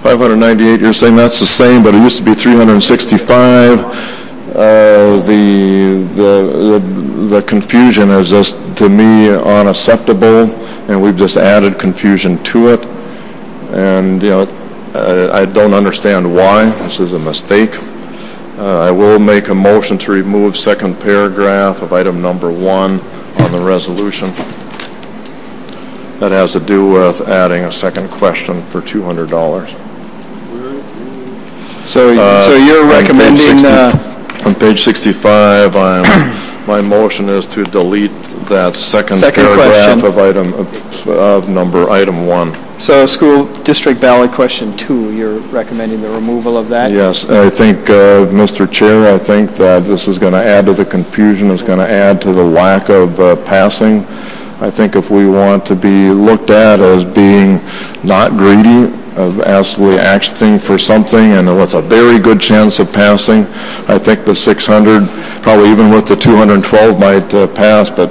598, you're saying that's the same, but it used to be 365. The confusion is just, to me, unacceptable, and we've just added confusion to it. And, I don't understand why. This is a mistake. I will make a motion to remove second paragraph of item number 1 on the resolution. That has to do with adding a second question for $200. So you're recommending... On page 65, my motion is to delete that second paragraph question. of item 1. So school district ballot question 2, you're recommending the removal of that? Yes, I think, Mr. Chair, I think that this is going to add to the confusion, it's going to add to the lack of passing. I think if we want to be looked at as being not greedy, of absolutely acting for something and with a very good chance of passing, I think the 600, probably even with the 212 might pass, but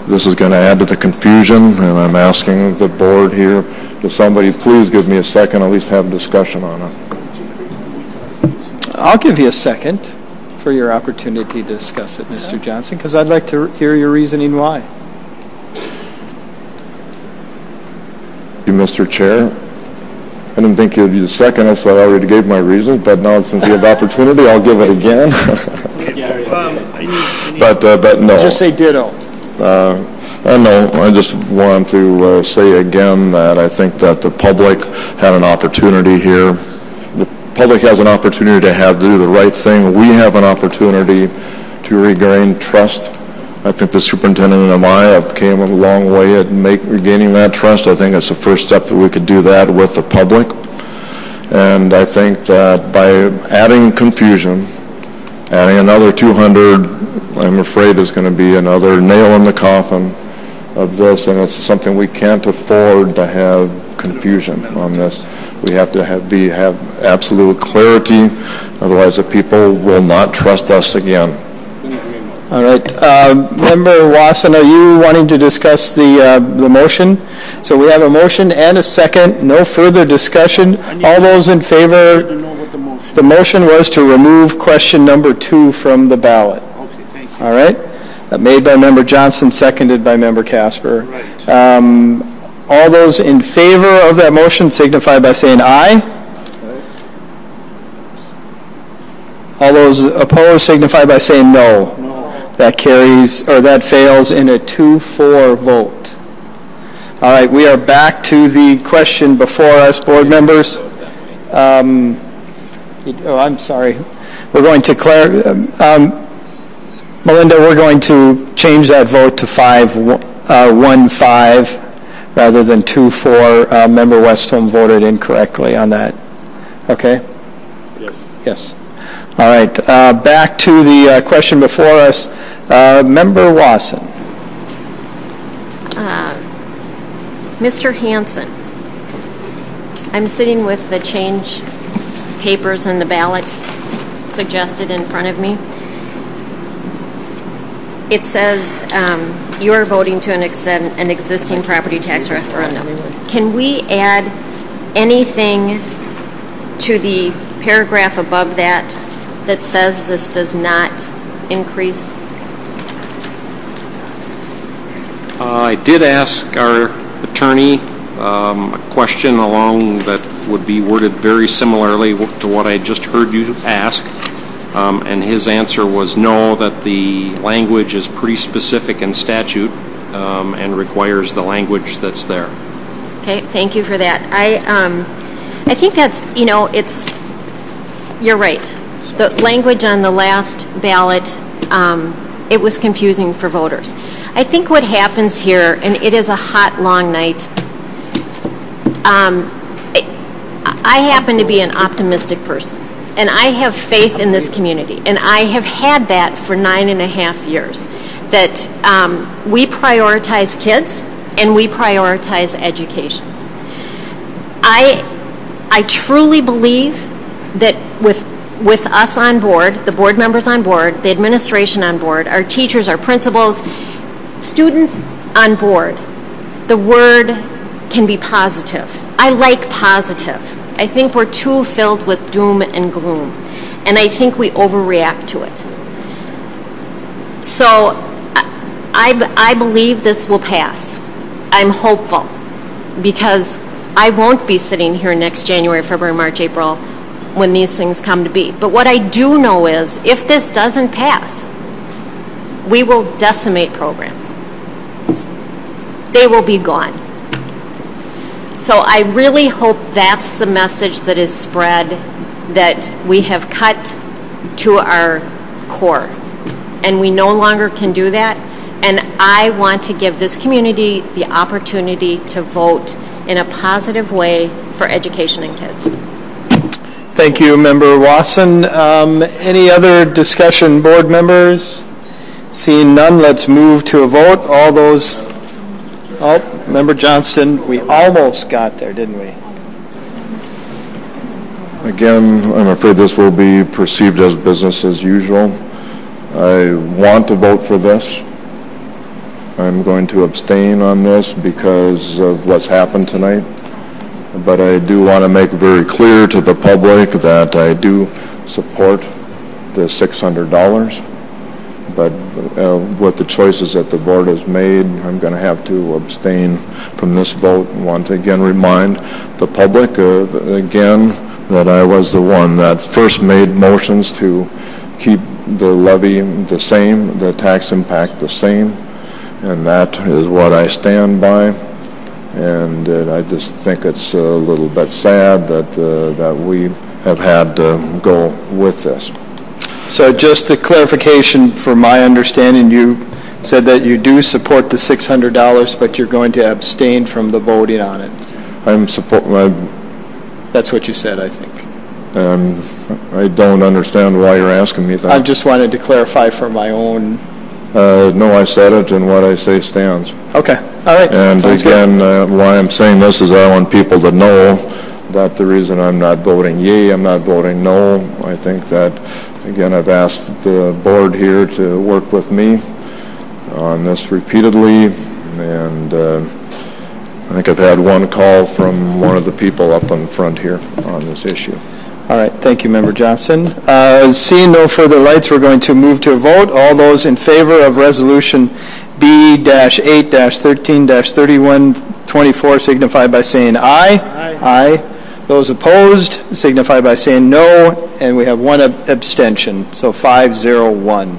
this is going to add to the confusion, and I'm asking the board here, does somebody please give me a second, at least have a discussion on it. I'll give you a second for your opportunity to discuss it, Mr. Johnson, because I'd like to hear your reasoning why. Thank you, Mr. Chair. I didn't think you'd be the second, so I already gave my reasons, but now since you have opportunity, I'll give it again. But no. Just say ditto. No, I just want to say again that I think that the public had an opportunity here. The public has an opportunity to do the right thing. We have an opportunity to regain trust. I think the superintendent and I have came a long way at regaining that trust. I think it's the first step that we could do that with the public. And I think that by adding confusion, adding another 200, I'm afraid is going to be another nail in the coffin of this, and it's something we can't afford to have confusion on this. We have to have absolute clarity, otherwise the people will not trust us again. All right. Member Wasson, are you wanting to discuss the motion? So we have a motion and a second. No further discussion. All those in favor? The motion was to remove question number 2 from the ballot. Okay, thank you. All right. Made by Member Johnson, seconded by Member Casper. Right. All those in favor of that motion signify by saying aye. All those opposed signify by saying no. That carries, or that fails in a 2-4 vote. All right, we are back to the question before us, board members. I'm sorry. We're going to Melinda, we're going to change that vote to 5-1-5 rather than 2-4. Member Westholm voted incorrectly on that. Okay? Yes. Yes. All right, back to the question before us. Member Wasson. Mr. Hansen, I'm sitting with the change papers and the ballot suggested in front of me. It says you are voting to an existing property tax referendum. Can we add anything to the paragraph above that that says this does not increase? I did ask our attorney a question along that would be worded very similarly to what I just heard you ask, and his answer was no, that the language is pretty specific in statute and requires the language that's there. Okay, thank you for that. I think that's, you're right. The language on the last ballot, it was confusing for voters. I think what happens here, and it is a hot, long night, I happen to be an optimistic person, and I have faith in this community, and I have had that for 9.5 years, that we prioritize kids and we prioritize education. I truly believe that with us on board, the board members on board, the administration on board, our teachers, our principals, students on board, the word can be positive. I like positive. I think we're too filled with doom and gloom, and I think we overreact to it. So I believe this will pass. I'm hopeful, because I won't be sitting here next January, February, March, April when these things come to be. But what I do know is if this doesn't pass, we will decimate programs. They will be gone. So I really hope that's the message that is spread, that we have cut to our core, and we no longer can do that. And I want to give this community the opportunity to vote in a positive way for education and kids. Thank you, Member Wasson. Any other discussion, board members? Seeing none, let's move to a vote. All those, Member Johnston, we almost got there, didn't we? Again, I'm afraid this will be perceived as business as usual. I want to vote for this. I'm going to abstain on this because of what's happened tonight. But I do want to make very clear to the public that I do support the $600. But with the choices that the board has made, I'm going to have to abstain from this vote. I want to again remind the public again that I was the one that first made motions to keep the levy the same, the tax impact the same, and that is what I stand by. And I just think it's a little bit sad that we have had to go with this. So just a clarification for my understanding, you said that you do support the $600, but you're going to abstain from the voting on it. That's what you said, I think. I don't understand why you're asking me that. I just wanted to clarify for my own. No, I said it, and what I say stands. Okay, all right. And Sounds again, why I'm saying this is I want people to know that the reason I'm not voting yea, I'm not voting no. I think that Again, I've asked the board here to work with me on this repeatedly, and I think I've had one call from one of the people up in front here on this issue. All right, thank you, Member Johnson. Seeing no further lights, we're going to move to a vote. All those in favor of Resolution B-8-13-3124 signify by saying aye. Aye. Those opposed signify by saying no, and we have one abstention, so 501.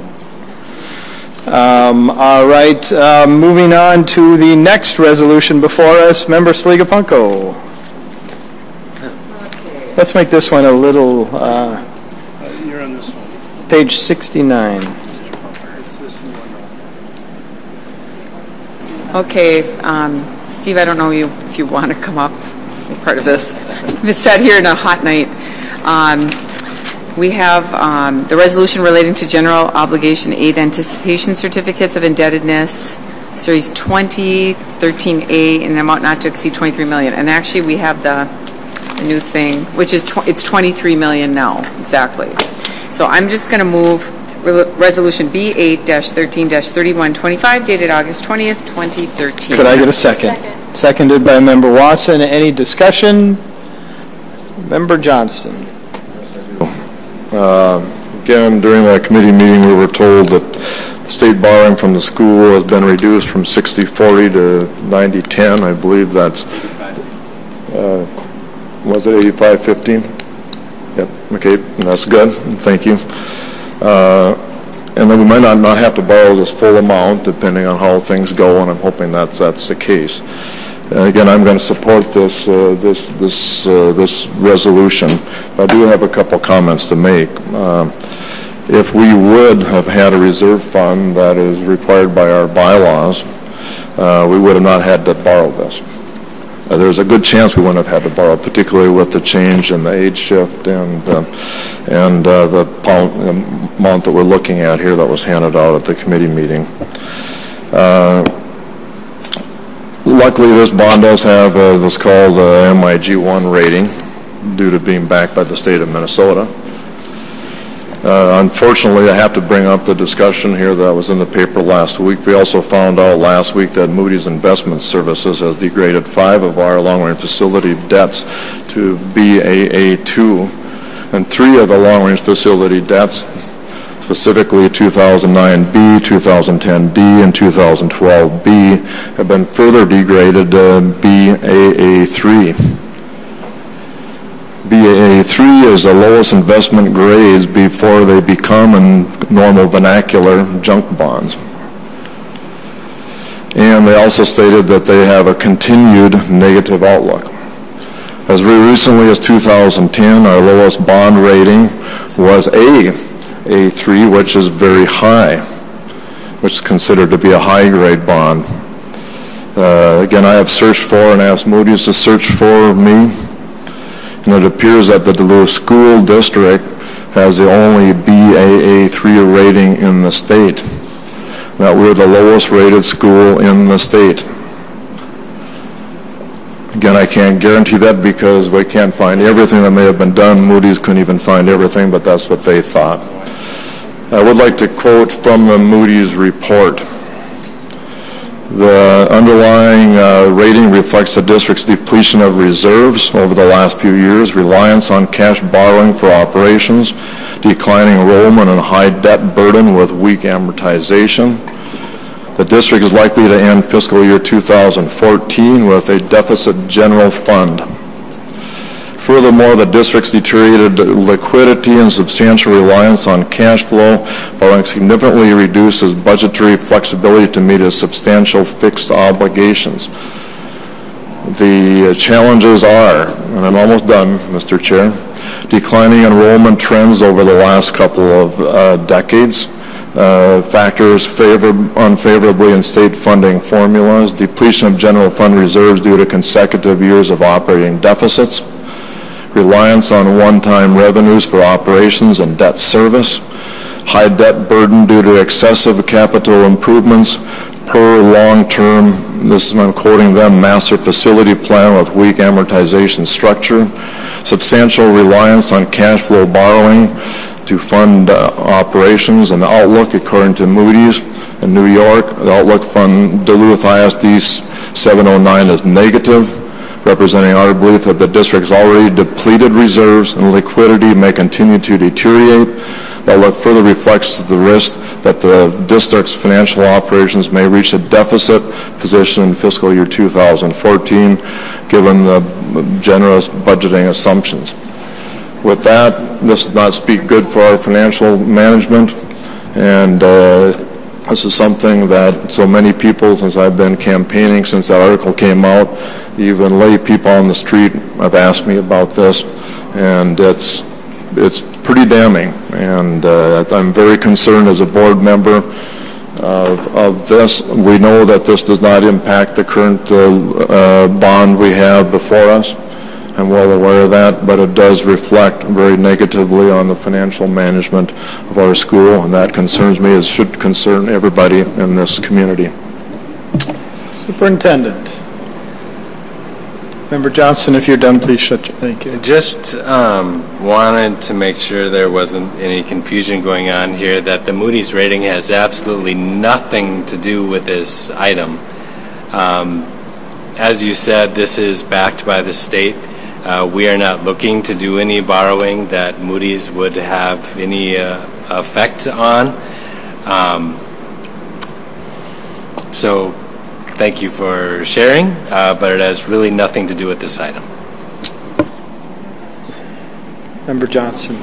All right, moving on to the next resolution before us, Member Sligapunko. Let's make this one a little, You're on this one. page 69. Okay, Steve, I don't know if you want to come up, be part of this. It's sat here in a hot night. We have the resolution relating to general obligation aid anticipation certificates of indebtedness, Series 2013A, in an amount not to exceed $23 million. And actually, we have the new thing, which is it's $23 million now, exactly. So I'm just going to move Resolution B8-13-3125, dated August 20th, 2013. Could I get a second? Seconded by Member Watson. Any discussion? Member Johnston. Again, during that committee meeting, we were told that state borrowing from the school has been reduced from 60-40 to 90-10. I believe that's, was it 85-15? Yep, okay, that's good, thank you. And then we might not have to borrow this full amount depending on how things go, and I'm hoping that's the case. Again, I'm going to support this resolution. I do have a couple comments to make. If we would have had a reserve fund that is required by our bylaws, we would have not had to borrow this. There's a good chance we wouldn't have had to borrow, particularly with the change in the age shift and the amount that we're looking at here that was handed out at the committee meeting. Luckily, this bond does have what's called a MIG-1 rating due to being backed by the state of Minnesota. Unfortunately, I have to bring up the discussion here that was in the paper last week. We also found out last week that Moody's Investment Services has degraded 5 of our long-range facility debts to Baa2, and 3 of the long-range facility debts, specifically 2009B, 2010D, and 2012B, have been further degraded to Baa3. Baa3 is the lowest investment grades before they become, in normal vernacular, junk bonds. And they also stated that they have a continued negative outlook. As very recently as 2010, our lowest bond rating was A3, which is very high, which is considered to be a high-grade bond. Again, I have searched for and asked Moody's to search for me, and it appears that the Duluth School District has the only Baa3 rating in the state, that we're the lowest rated school in the state. Again, I can't guarantee that because we can't find everything that may have been done. Moody's couldn't even find everything, but that's what they thought. I would like to quote from the Moody's report. The underlying rating reflects the district's depletion of reserves over the last few years, reliance on cash borrowing for operations, declining enrollment, and high debt burden with weak amortization. The district is likely to end fiscal year 2014 with a deficit general fund. Furthermore, the district's deteriorated liquidity and substantial reliance on cash flow borrowing significantly reduces budgetary flexibility to meet its substantial fixed obligations. The challenges are, and I'm almost done, Mr. Chair, declining enrollment trends over the last couple of decades, factors unfavorably in state funding formulas, depletion of general fund reserves due to consecutive years of operating deficits, reliance on one-time revenues for operations and debt service, high debt burden due to excessive capital improvements per long-term this is, I'm quoting them, master facility plan with weak amortization structure, substantial reliance on cash flow borrowing to fund operations, and the outlook, according to Moody's in New York, the outlook fund Duluth ISD 709 is negative, representing our belief that the district's already depleted reserves and liquidity may continue to deteriorate. The outlook further reflects the risk that the district's financial operations may reach a deficit position in fiscal year 2014, given the generous budgeting assumptions. With that, this does not speak good for our financial management, and this is something that so many people, since I've been campaigning since that article came out, even lay people on the street have asked me about this, and it's pretty damning. And I'm very concerned as a board member of this. We know that this does not impact the current bond we have before us. I'm well aware of that, but it does reflect very negatively on the financial management of our school, and that concerns me, as should concern everybody in this community. Superintendent. Member Johnson, if you're done, please shut your, thank you. Just wanted to make sure there wasn't any confusion going on here, that the Moody's rating has absolutely nothing to do with this item. As you said, this is backed by the state. We are not looking to do any borrowing that Moody's would have any effect on. So thank you for sharing, but it has really nothing to do with this item. Member Johnson.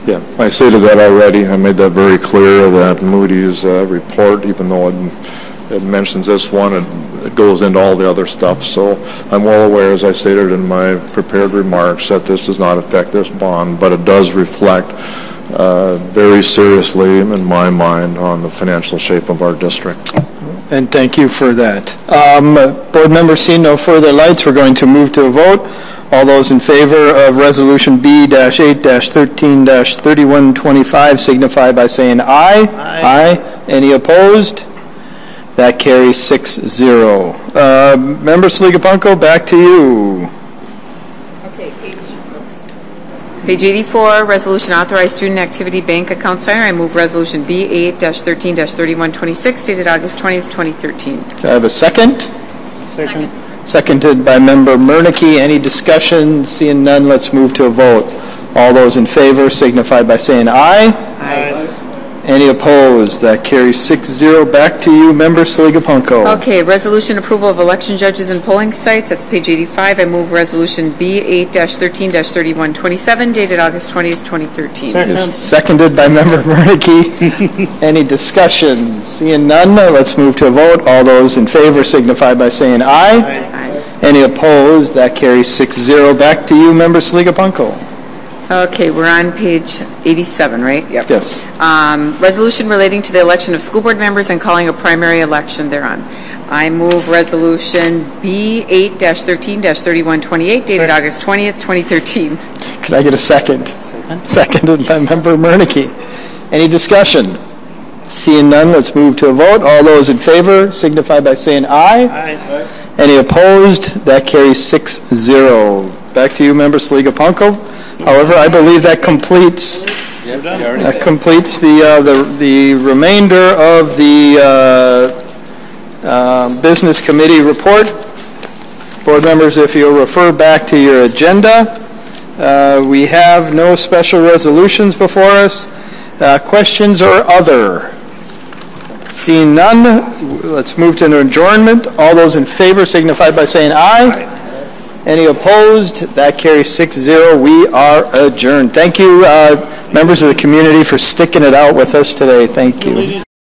Yeah, I stated that already. I made that very clear, that Moody's report, even though it mentions this one, it goes into all the other stuff. So I'm well aware, as I stated in my prepared remarks, that this does not affect this bond, but it does reflect very seriously, in my mind, on the financial shape of our district. And thank you for that. Board members, seeing no further lights, we're going to move to a vote. All those in favor of Resolution B-8-13-3125 signify by saying aye. Aye. Any opposed? That carries 6-0. Member Sligapunko, back to you. Okay, page 84, resolution authorized student activity bank account signer. I move resolution B-8-13-3126, dated August 20th, 2013. Do I have a second? Second. Seconded by Member Murneke. Any discussion? Seeing none, let's move to a vote. All those in favor signify by saying aye. Aye. Any opposed? That carries 6-0. Back to you, Member Sligapunko. Okay, resolution approval of election judges and polling sites. That's page 85. I move resolution B-8-13-3127, dated August 20th, 2013. Seconded by Member Murneke. Any discussion? Seeing none, let's move to a vote. All those in favor signify by saying aye. Aye. Any opposed? That carries 6-0. Back to you, Member Sligapunko. Okay, we're on page 87, right? Yep. Yes. Resolution relating to the election of school board members and calling a primary election thereon. I move resolution B-8-13-3128, dated August 20th, 2013. Could I get a second? Seconded by Member Murneke. Any discussion? Seeing none, let's move to a vote. All those in favor signify by saying aye. Aye. Any opposed? That carries 6-0. Back to you, Member Sligapunko. However, I believe that completes the remainder of the Business Committee report. Board members, if you'll refer back to your agenda, we have no special resolutions before us. Questions or other? Seeing none, let's move to an adjournment. All those in favor signify by saying aye. Aye. Any opposed? That carries 6-0. We are adjourned. Thank you, members of the community, for sticking it out with us today. Thank you.